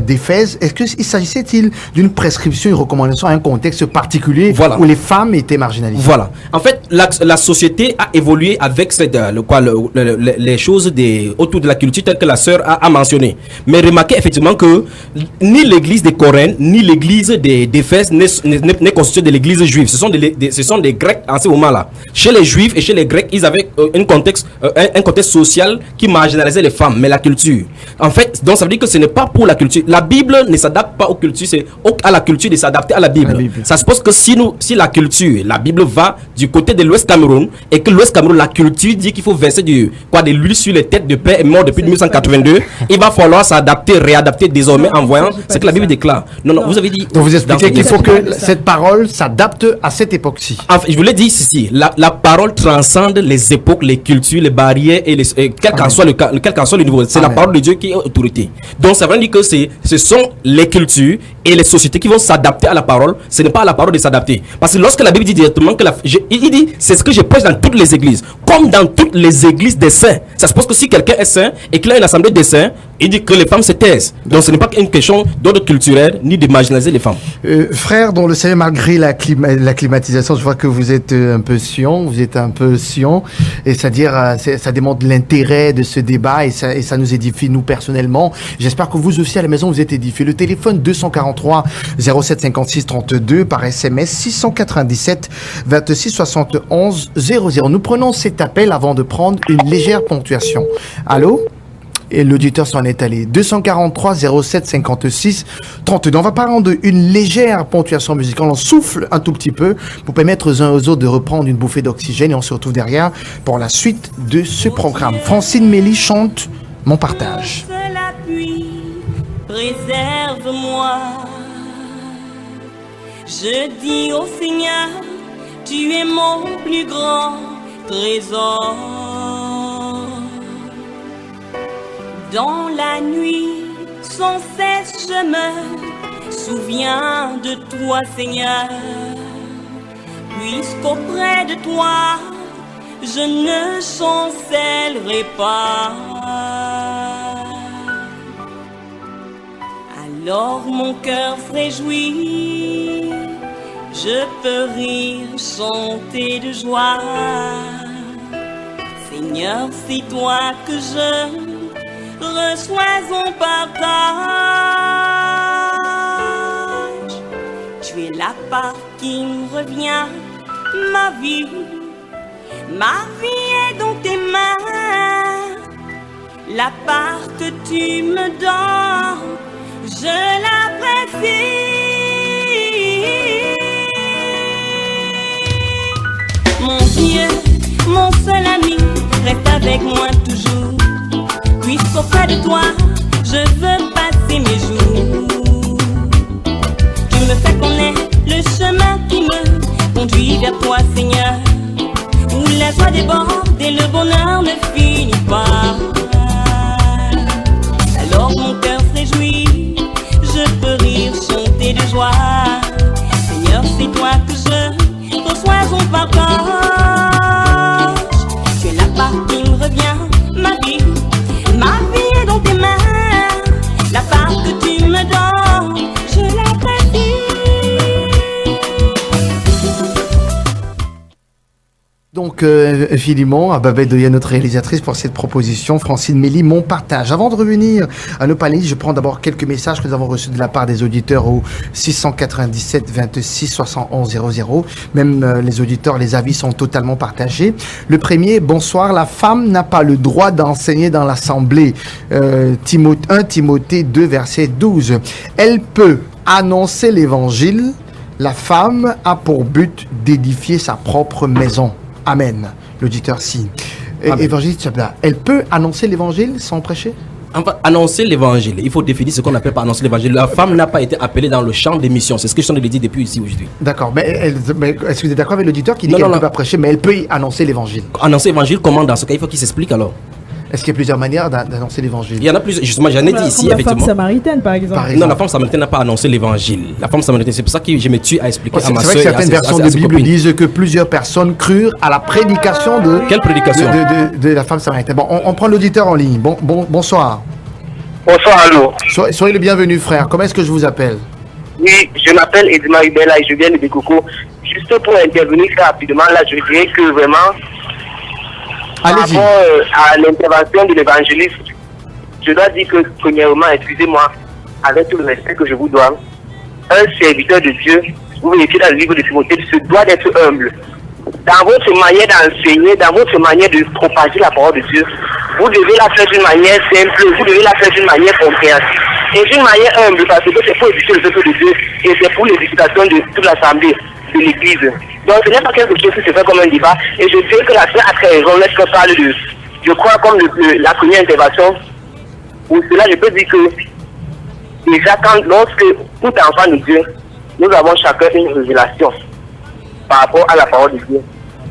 d'Éphèse? Est-ce qu'il s'agissait-il d'une prescription, une recommandation à un contexte particulier où les femmes étaient marginalisées? Voilà. En fait, la société a évolué avec les choses autour de la culture telles que la sœur a mentionné. Mais remarquez effectivement que ni l'église de Corinthe, ni l'église d'Éphèse n'est constituée de l'église juive. Ce sont des Grecs en ce moment-là. Chez les Juifs et chez les Grecs, ils avaient un contexte social qui marginalisait les femmes, mais la culture. En fait, donc ça veut dire que ce n'est pas pour la culture. La Bible ne s'adapte pas aux cultures, c'est à la culture de s'adapter à la Bible. Ça suppose que si la culture, la Bible va du côté de l'Ouest Cameroun et que l'Ouest Cameroun, la culture dit qu'il faut verser de l'huile sur les têtes de père et mort depuis 1982, il va falloir s'adapter, réadapter désormais en voyant ce que la Bible déclare. Non, vous avez dit. Donc vous expliquez qu'il faut que cette parole s'adapte à cette époque. Enfin, je vous l'ai dit ici, la parole transcende les époques, les cultures, les barrières et quel qu'en soit le niveau. C'est la parole de Dieu qui est autorité. Donc ça veut dire que ce sont les cultures et les sociétés qui vont s'adapter à la parole. Ce n'est pas à la parole de s'adapter. Parce que lorsque la Bible dit directement que il dit c'est ce que je prêche dans toutes les églises, comme dans toutes les églises des saints. Ça suppose que si quelqu'un est saint et qu'il a une assemblée des saints, il dit que les femmes se taisent. Donc ce n'est pas une question d'ordre culturel ni de marginaliser les femmes. Frère, dans le Seigneur, malgré la climatisation, je vois que vous êtes un peu sion, et c'est-à-dire ça démontre l'intérêt de ce débat et ça nous édifie nous personnellement. J'espère que vous aussi à la maison vous êtes édifiés. Le téléphone 243 07 56 32 par SMS 697 26 71 00. Nous prenons cet appel avant de prendre une légère ponctuation. Allô? Et l'auditeur s'en est allé. 243 07 56 32. On va prendre une légère ponctuation musicale. On souffle un tout petit peu pour permettre aux uns aux autres de reprendre une bouffée d'oxygène et on se retrouve derrière pour la suite de ce programme. Francine Mélie chante Mon partage. La pluie, préserve-moi. Je dis au Seigneur, tu es mon plus grand trésor. Dans la nuit, sans cesse je me souviens de toi, Seigneur. puisqu'auprès de toi, je ne chancellerai pas. Alors mon cœur se réjouit, je peux rire, chanter de joie. Seigneur, c'est toi que je reçois en partage. Tu es la part qui me revient, ma vie est dans tes mains. La part que tu me donnes, je l'apprécie. Mon Dieu, mon seul ami, reste avec moi toujours. Puisqu'auprès de toi, je veux passer mes jours. Tu me fais connaître le chemin qui me conduit vers toi, Seigneur, où la joie déborde et le bonheur ne finit pas. Alors mon cœur se réjouit, je peux rire, chanter de joie. Seigneur, c'est toi que je reçois en partage. Tu es la part qui me revient, ma vie est dans tes mains. La part que tu me donnes, je l'apprécie. Donc, infiniment à Babette Doyen, notre réalisatrice, pour cette proposition. Francine Mélie, mon partage. Avant de revenir à nos panélistes, je prends d'abord quelques messages que nous avons reçus de la part des auditeurs au 697 26 71 00. Même les auditeurs, les avis sont totalement partagés. Le premier, bonsoir, la femme n'a pas le droit d'enseigner dans l'assemblée. 1 Timothée 2, verset 12. Elle peut annoncer l'évangile. La femme a pour but d'édifier sa propre maison. Amen. L'auditeur signe. Évangéliste Chabla, elle peut annoncer l'évangile sans prêcher? Enfin, annoncer l'évangile, il faut définir ce qu'on appelle par annoncer l'évangile. La femme n'a pas été appelée dans le champ des missions. C'est ce que je suis en train de dire depuis ici aujourd'hui. D'accord, mais est-ce que vous êtes d'accord avec l'auditeur qui dit qu'elle ne peut pas prêcher, mais elle peut y annoncer l'évangile? Annoncer l'évangile, comment dans ce cas? Il faut qu'il s'explique alors. Est-ce qu'il y a plusieurs manières d'annoncer l'évangile? Il y en a plusieurs, justement, j'en ai dit ici, la effectivement. femme samaritaine, par exemple. Non, la femme samaritaine n'a pas annoncé l'évangile. La femme samaritaine, c'est pour ça que je me tue à expliquer à ma soeur. C'est vrai que certaines versions de Bible disent que plusieurs personnes crurent à la prédication de... Quelle prédication? De la femme samaritaine. Bon, on prend l'auditeur en ligne. Bonsoir. Bonsoir, allô. Soyez le bienvenu, frère. Comment est-ce que je vous appelle? Oui, je m'appelle Edma Ibella et je viens de Bekoko. Juste pour intervenir très rapidement, là, je dirais que vraiment... Par rapport à l'intervention de l'évangéliste, je dois dire que, premièrement, excusez-moi, avec tout le respect que je vous dois, un serviteur de Dieu, vous vérifiez dans le livre de Timothée, se doit d'être humble. Dans votre manière d'enseigner, dans votre manière de propager la parole de Dieu, vous devez la faire d'une manière simple, vous devez la faire d'une manière compréhensible. Et d'une manière humble, parce que c'est pour éduquer le peuple de Dieu et c'est pour l'édification de toute l'assemblée de l'église. Donc ce n'est pas quelque chose qui se fait comme un débat. Et je dirais que la sœur a très raison lorsqu'on parle de, je crois, comme la première intervention, où cela je peux dire que déjà lorsque tout enfant de Dieu, nous avons chacun une révélation par rapport à la parole de Dieu.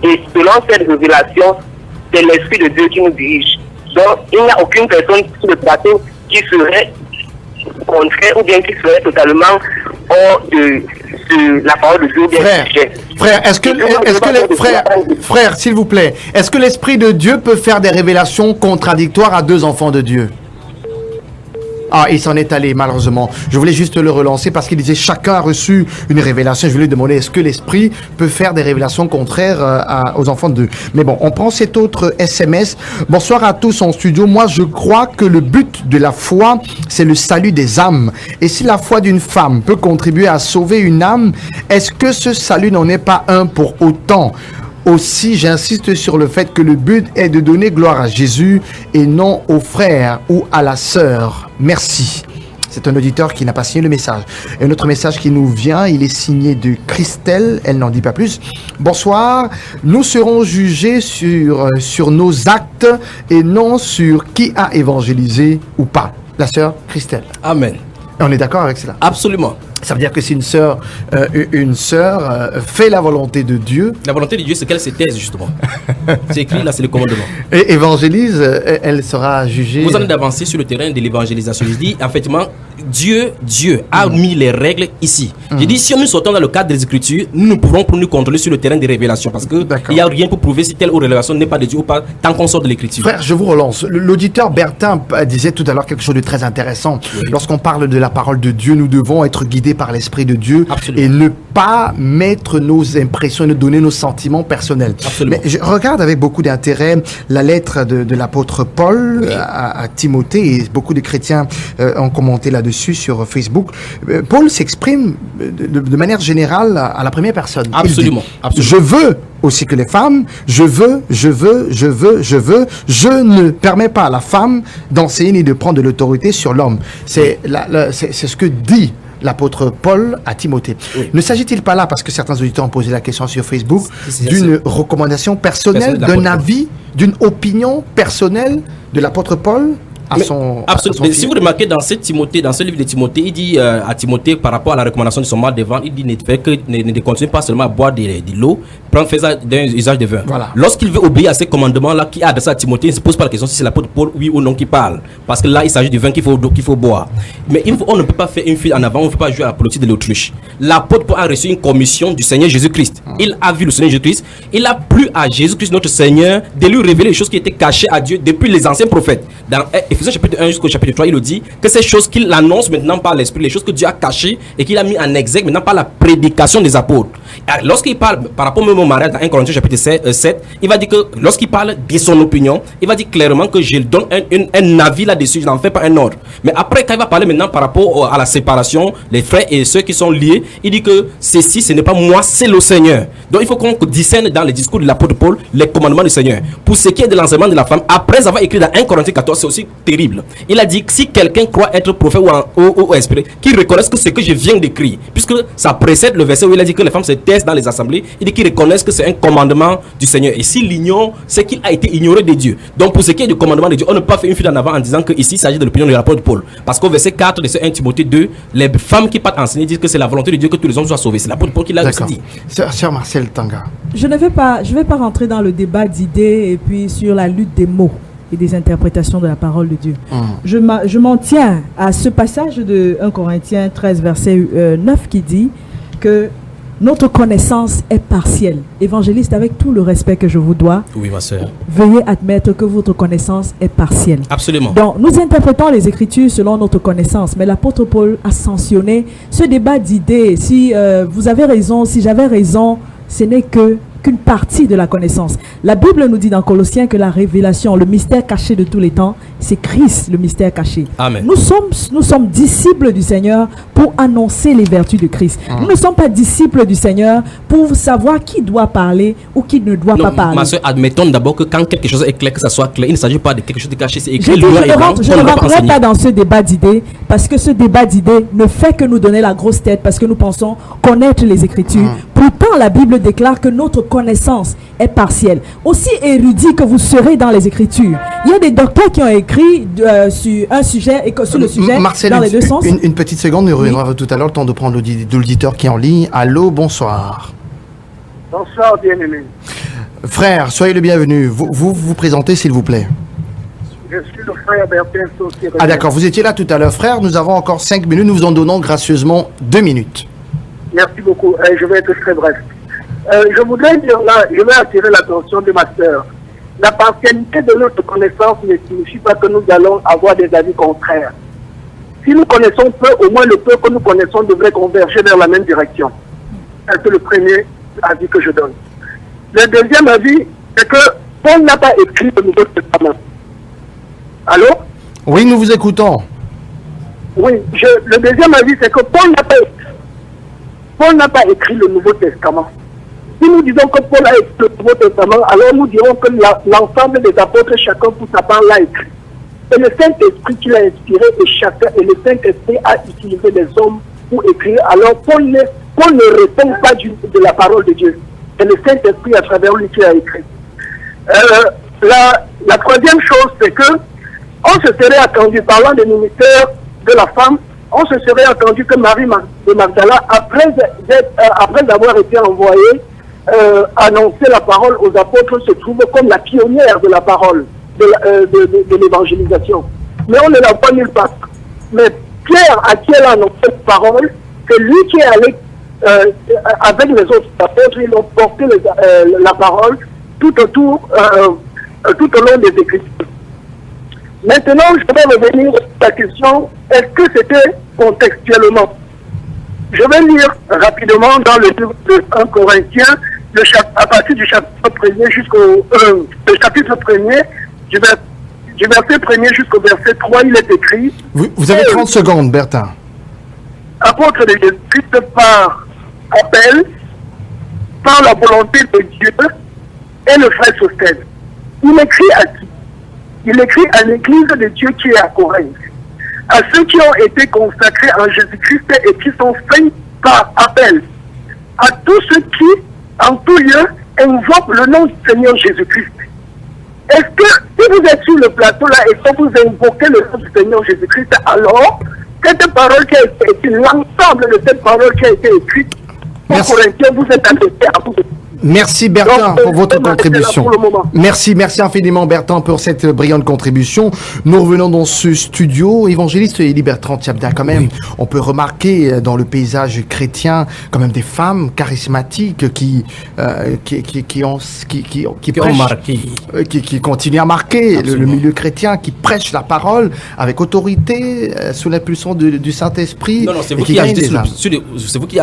Et selon cette révélation, c'est l'Esprit de Dieu qui nous dirige. Donc il n'y a aucune personne sur le plateau qui serait contraire ou bien qui serait totalement hors de la parole de Dieu. Frère, s'il vous plaît, est-ce que l'Esprit de Dieu peut faire des révélations contradictoires à deux enfants de Dieu? Ah, il s'en est allé, malheureusement. Je voulais juste le relancer parce qu'il disait chacun a reçu une révélation. Je voulais demander est-ce que l'Esprit peut faire des révélations contraires aux enfants de Dieu. Mais bon, on prend cet autre SMS. Bonsoir à tous en studio. Moi, je crois que le but de la foi, c'est le salut des âmes. Et si la foi d'une femme peut contribuer à sauver une âme, est-ce que ce salut n'en est pas un pour autant? Aussi, j'insiste sur le fait que le but est de donner gloire à Jésus et non au frère ou à la sœur. Merci. C'est un auditeur qui n'a pas signé le message. Et un autre message qui nous vient, il est signé de Christelle, elle n'en dit pas plus. Bonsoir, nous serons jugés sur nos actes et non sur qui a évangélisé ou pas. La sœur Christelle. Amen. Et on est d'accord avec cela? Absolument. Ça veut dire que si une sœur fait la volonté de Dieu... La volonté de Dieu, c'est qu'elle se taise, justement. C'est écrit là, c'est le commandement. Et évangélise, elle sera jugée... Vous en êtes d'avancer sur le terrain de l'évangélisation. Je dis, effectivement, Dieu a mis les règles ici. J'ai dit, si nous sortons dans le cadre des Écritures, nous ne pourrons plus nous contrôler sur le terrain des révélations parce qu'il n'y a rien pour prouver si telle ou révélation n'est pas de Dieu ou pas, tant qu'on sort de l'Écriture. Frère, je vous relance. L'auditeur Bertin disait tout à l'heure quelque chose de très intéressant. Oui. Lorsqu'on parle de la parole de Dieu, nous devons être guidés par l'Esprit de Dieu. Absolument. Et ne pas mettre nos impressions, ne donner nos sentiments personnels. Absolument. Mais je regarde avec beaucoup d'intérêt la lettre de l'apôtre Paul à Timothée, et beaucoup de chrétiens ont commenté là-dessus sur Facebook. Paul s'exprime de manière générale à la première personne. Absolument. Absolument. Je veux aussi que les femmes, je ne permets pas à la femme d'enseigner ni de prendre de l'autorité sur l'homme. C'est ce que dit l'apôtre Paul à Timothée. Oui. Ne s'agit-il pas là, parce que certains auditeurs ont posé la question sur Facebook, d'une recommandation personnelle, d'un avis, d'une opinion personnelle de l'apôtre Paul à son si vous remarquez dans ce livre de Timothée, il dit à Timothée par rapport à la recommandation de son mal de vin, il dit ne continue pas seulement à boire de l'eau, fais d'un usage de vin. Voilà. Lorsqu'il veut obéir à ces commandements-là qui adressent à Timothée, il ne se pose pas la question si c'est l'apôtre Paul, oui ou non, qui parle. Parce que là, il s'agit du vin qu'il faut boire. Mais on ne peut pas faire une fuite en avant, on ne peut pas jouer à la politique de l'autruche. L'apôtre Paul a reçu une commission du Seigneur Jésus-Christ. Il a vu le Seigneur Jésus-Christ. Il a plu à Jésus-Christ, notre Seigneur, de lui révéler les choses qui étaient cachées à Dieu depuis les anciens prophètes. Dans Éphésiens chapitre 1 jusqu'au chapitre 3, il le dit que ces choses qu'il annonce maintenant par l'Esprit, les choses que Dieu a cachées et qu'il a mis en exergue maintenant par la prédication des apôtres. Lorsqu'il parle par rapport même au mariage dans 1 Corinthiens chapitre 7, il va dire que lorsqu'il parle de son opinion, il va dire clairement que je donne un avis là-dessus, je n'en fais pas un ordre. Mais après, quand il va parler maintenant par rapport à la séparation, les frères et ceux qui sont liés, il dit que ceci, ce n'est pas moi, c'est le Seigneur. Donc il faut qu'on discerne dans les discours de l'apôtre Paul les commandements du Seigneur. Pour ce qui est de l'enseignement de la femme, après avoir écrit dans 1 Corinthiens 14, c'est aussi terrible. Il a dit que si quelqu'un croit être prophète ou inspiré, qu'il reconnaisse que ce que je viens d'écrire, puisque ça précède le verset où il a dit que les femmes se taisent dans les assemblées, il dit qu'ils reconnaissent que c'est un commandement du Seigneur. Et s'il l'ignore, c'est qu'il a été ignoré de Dieu. Donc pour ce qui est du commandement de Dieu, on ne peut pas faire une fuite en avant en disant que ici il s'agit de l'opinion de l'apôtre Paul. Parce qu'au verset 4 de ce 1 Timothée 2, les femmes qui partent enseigner disent que c'est la volonté de Dieu que tous les hommes soient sauvés. C'est l'apôtre Paul qui l'a aussi dit. Sœur Marcel Tanga. Je ne vais pas rentrer dans le débat d'idées et puis sur la lutte des mots et des interprétations de la parole de Dieu. Je m'en tiens à ce passage de 1 Corinthiens 13, verset 9 qui dit que notre connaissance est partielle. Évangéliste, avec tout le respect que je vous dois, oui, ma soeur, veuillez admettre que votre connaissance est partielle. Absolument. Donc, nous interprétons les Écritures selon notre connaissance, mais l'apôtre Paul a sanctionné ce débat d'idées. Si vous avez raison, si j'avais raison, ce n'est qu'une partie de la connaissance. La Bible nous dit dans Colossiens que la révélation, le mystère caché de tous les temps, c'est Christ, le mystère caché. Amen. Nous sommes disciples du Seigneur pour annoncer les vertus de Christ. Nous ne sommes pas disciples du Seigneur pour savoir qui doit parler ou qui ne doit pas parler. Ma soeur, admettons d'abord que quand quelque chose est clair, que ça soit clair. Il ne s'agit pas de quelque chose de caché, c'est écrit. Je ne rentrerai pas dans ce débat d'idées, parce que ce débat d'idées ne fait que nous donner la grosse tête, parce que nous pensons connaître les Écritures. Pourtant, la Bible déclare que notre connaissance est partielle. Aussi érudit que vous serez dans les Écritures. Il y a des docteurs qui ont écrit sur un sujet et sur le sujet Marcel, dans les deux sens. Une petite seconde, nous reviendrons tout à l'heure, le temps de prendre l'auditeur qui est en ligne. Allô, bonsoir. Bonsoir, bien-aimé. Frère, soyez le bienvenu. Vous présentez, s'il vous plaît. Je suis le frère Bertin Saucier. Ah d'accord, vous étiez là tout à l'heure. Frère, nous avons encore 5 minutes, nous vous en donnons gracieusement 2 minutes. Merci beaucoup. Je vais être très bref. Je voudrais dire là, je vais attirer l'attention de ma sœur. La partialité de notre connaissance ne signifie pas que nous allons avoir des avis contraires. Si nous connaissons peu, au moins le peu que nous connaissons devrait converger vers la même direction. C'est le premier avis que je donne. Le deuxième avis, c'est que Paul n'a pas écrit le Nouveau Testament. Allô? Oui, nous vous écoutons. Oui, le deuxième avis, c'est que Paul n'a pas écrit le Nouveau Testament. Si nous disons que Paul a écrit le Nouveau Testament, alors nous dirons que l'ensemble des apôtres, chacun pour sa part, l'a écrit. C'est le Saint-Esprit qui l'a inspiré et le Saint-Esprit a utilisé des hommes pour écrire. Alors Paul ne répond pas de la parole de Dieu. C'est le Saint-Esprit à travers lui qui a écrit. La troisième chose, c'est que on se serait attendu, parlant des ministères de la femme, on se serait attendu que Marie de Magdala, après avoir été envoyée annoncer la parole aux apôtres, se trouve comme la pionnière de la parole, de l'évangélisation. Mais on ne l'a pas nulle part. Mais Pierre a dit là dans cette parole, c'est lui qui est allé avec les autres apôtres, ils ont porté la parole tout au long des Écritures. Maintenant, je vais revenir sur la question, est-ce que c'était contextuellement? Je vais lire rapidement dans le livre de 1 Corinthiens, à partir du chapitre 1er jusqu'au chapitre 1er, du verset 1er jusqu'au verset 3, il est écrit. Vous avez 30 secondes, Bertin. Apôtre de Jésus-Christ par appel, par la volonté de Dieu et le frère Sostène. Il écrit à qui? Il écrit à l'église de Dieu qui est à Corinthe, à ceux qui ont été consacrés en Jésus-Christ et qui sont faits par appel, à tous ceux qui, en tout lieu, invoquent le nom du Seigneur Jésus-Christ. Est-ce que si vous êtes sur le plateau là et que vous invoquez le nom du Seigneur Jésus-Christ, alors cette parole qui a été écrite, l'ensemble de cette parole qui a été écrite, aux Corinthiens, vous êtes invités à vous. Merci Bertin pour votre contribution. Merci infiniment Bertin pour cette brillante contribution. Nous revenons dans ce studio. Évangéliste Élie Bertrand Tchabda, quand même, on peut remarquer dans le paysage chrétien quand même des femmes charismatiques qui continuent à marquer le milieu chrétien, qui prêchent la parole avec autorité, sous l'impulsion du Saint-Esprit. Non, c'est vous qui avez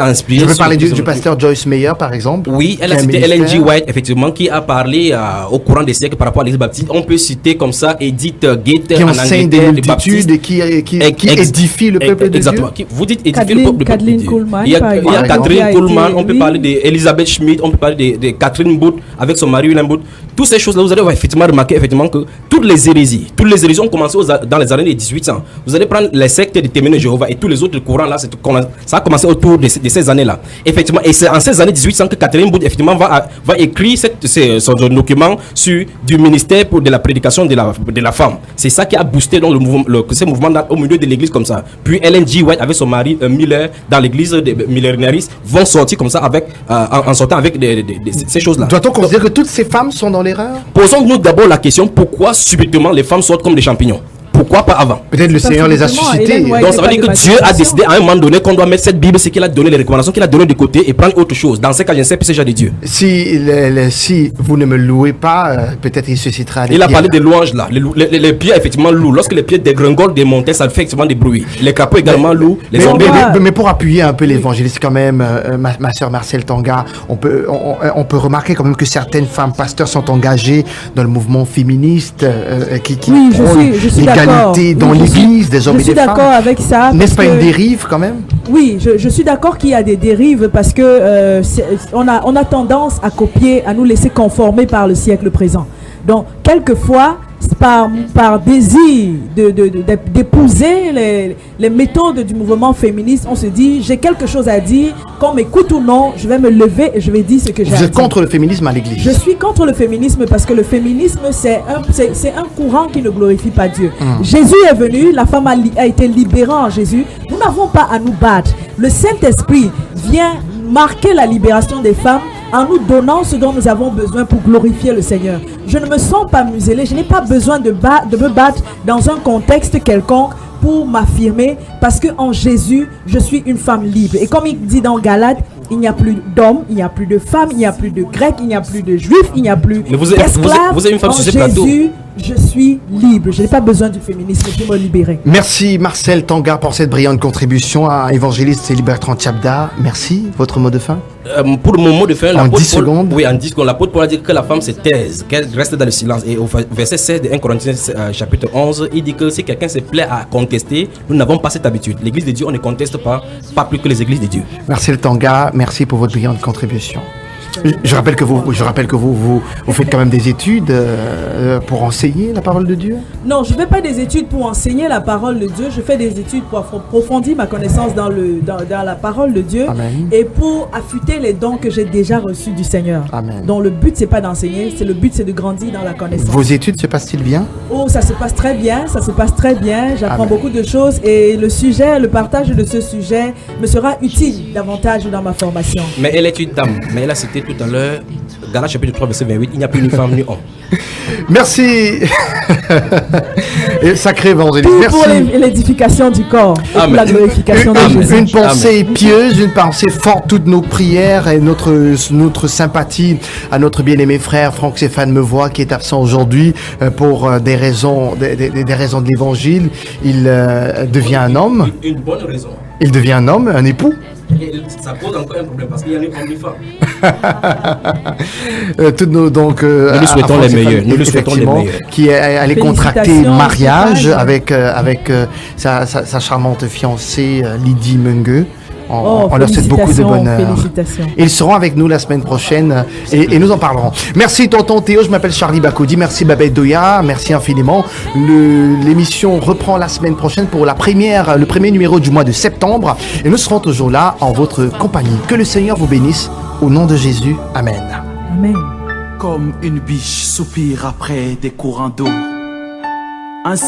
inspiré. Je veux parler du pasteur Joyce Meyer, par exemple. Oui, elle a cité Ellen G. White, effectivement, qui a parlé au courant des siècles par rapport à l'Église baptiste. On peut citer comme ça Edith Gate, qui enseigne des multitudes et qui édifie le peuple de Dieu. Vous dites édifier le peuple de Dieu. Il y a Catherine Kuhlman, on peut parler d'Elizabeth Schmidt, on peut parler de Catherine Booth avec son mari William Booth. Toutes ces choses-là, vous allez effectivement remarquer effectivement que toutes les hérésies ont commencé dans les années 1800. Vous allez prendre les sectes des témoins de Jéhovah et tous les autres courants là, ça a commencé autour de ces années-là. Effectivement, et c'est en ces années 1800 que Catherine Booth effectivement va écrire son document sur du ministère de la prédication de la femme. C'est ça qui a boosté dans ce mouvement au milieu de l'église comme ça. Puis Ellen G. White avec son mari Miller dans l'église des millénaristes vont sortir comme ça en sortant avec ces choses-là. Doit-on considérer que toutes ces femmes sont dans l'erreur? Posons-nous d'abord la question, pourquoi subitement les femmes sortent comme des champignons? Pourquoi pas avant? Peut-être le Seigneur les a suscités. Donc ça veut dire que Dieu a décidé à un moment donné qu'on doit mettre cette Bible, c'est qu'il a donné les recommandations, qu'il a donné de côté et prendre autre chose. Dans ce cas, je ne sais plus ce genre de Dieu. Si vous ne me louez pas, peut-être il suscitera des Il a parlé des louanges là. Les pieds effectivement louent. Lorsque les pieds dégringolent des montagnes, ça fait effectivement des bruits. Les crapauds également louent. Mais pour appuyer un peu l'évangéliste quand même, ma soeur Marcel Tanga, on peut remarquer quand même que certaines femmes pasteurs sont engagées dans le mouvement féministe qui prône l'égalité dans l'église des hommes et des femmes. Je suis d'accord avec ça. N'est-ce pas une dérive quand même? Oui, je suis d'accord qu'il y a des dérives parce que on a tendance à copier, à nous laisser conformer par le siècle présent. Donc, quelquefois, par désir d'épouser les méthodes du mouvement féministe, on se dit, j'ai quelque chose à dire, qu'on m'écoute ou non, je vais me lever et je vais dire ce que j'ai à dire. Vous êtes contre le féminisme à l'église? Je suis contre le féminisme parce que le féminisme, c'est un courant qui ne glorifie pas Dieu. Jésus est venu, la femme a été libérée en Jésus. Nous n'avons pas à nous battre. Le Saint-Esprit vient marquer la libération des femmes en nous donnant ce dont nous avons besoin pour glorifier le Seigneur. Je ne me sens pas muselée, je n'ai pas besoin de me battre dans un contexte quelconque pour m'affirmer, parce qu'en Jésus, je suis une femme libre. Et comme il dit dans Galates, il n'y a plus d'hommes, il n'y a plus de femmes, il n'y a plus de grecs, il n'y a plus de juifs, il n'y a plus d'esclaves. Vous avez une femme sur ce plateau. Jésus, je suis libre. Je n'ai pas besoin du féminisme pour me libérer. Merci Marcel Tanga pour cette brillante contribution à évangéliste Élie Bertrand Tchabda. Merci. Votre mot de fin? Pour mon mot de fin, en 10 secondes. Oui, en 10 secondes. L'apôtre Paul a dit que la femme se taise, qu'elle reste dans le silence. Et au verset 16 de 1 Corinthiens chapitre 11, il dit que si quelqu'un se plaît à contester, nous n'avons pas cette habitude. L'église de Dieu, on ne conteste pas plus que les églises de Dieu. Marcel Tanga, merci pour votre brillante contribution. Je rappelle que vous faites quand même des études pour enseigner la parole de Dieu. Non, je ne fais pas des études pour enseigner la parole de Dieu. Je fais des études pour approfondir ma connaissance dans la parole de Dieu. Amen. Et pour affûter les dons que j'ai déjà reçus du Seigneur. Amen. Donc le but, c'est pas d'enseigner, le but, c'est de grandir dans la connaissance. Vos études se passent-ils bien? Oh, ça se passe très bien, J'apprends beaucoup de choses et le partage de ce sujet me sera utile davantage dans ma formation. Mais elle est une dame, mais elle a cité tout à l'heure Galates chapitre 3, verset 28, il n'y a plus ni femme ni homme. Merci. Sacré évangéliste. Tout Merci. pour l'édification du corps, pour la glorification de Jésus. Une pensée pieuse, une pensée forte, toutes nos prières et notre sympathie à notre bien-aimé frère Franck-Stéphane Mevois qui est absent aujourd'hui pour des raisons de l'évangile. Il devient un homme. Une bonne raison. Il devient un homme, un époux. Et ça pose encore un problème parce qu'il y a les hommes et les femmes. Nous lui souhaitons les meilleurs. Nous lui souhaitons les meilleurs. Qui allait contracter mariage avec sa charmante fiancée Lydie Mungue. On leur souhaite beaucoup de bonheur. Ils seront avec nous la semaine prochaine et nous en parlerons. Merci tonton Théo, je m'appelle Charlie Bakoudi. Merci Babette Doya, merci infiniment. L'émission reprend la semaine prochaine pour le premier numéro du mois de septembre. Et nous serons toujours là en votre compagnie. Que le Seigneur vous bénisse. Au nom de Jésus, Amen. Amen. Comme une biche soupire après des courants d'eau. Ainsi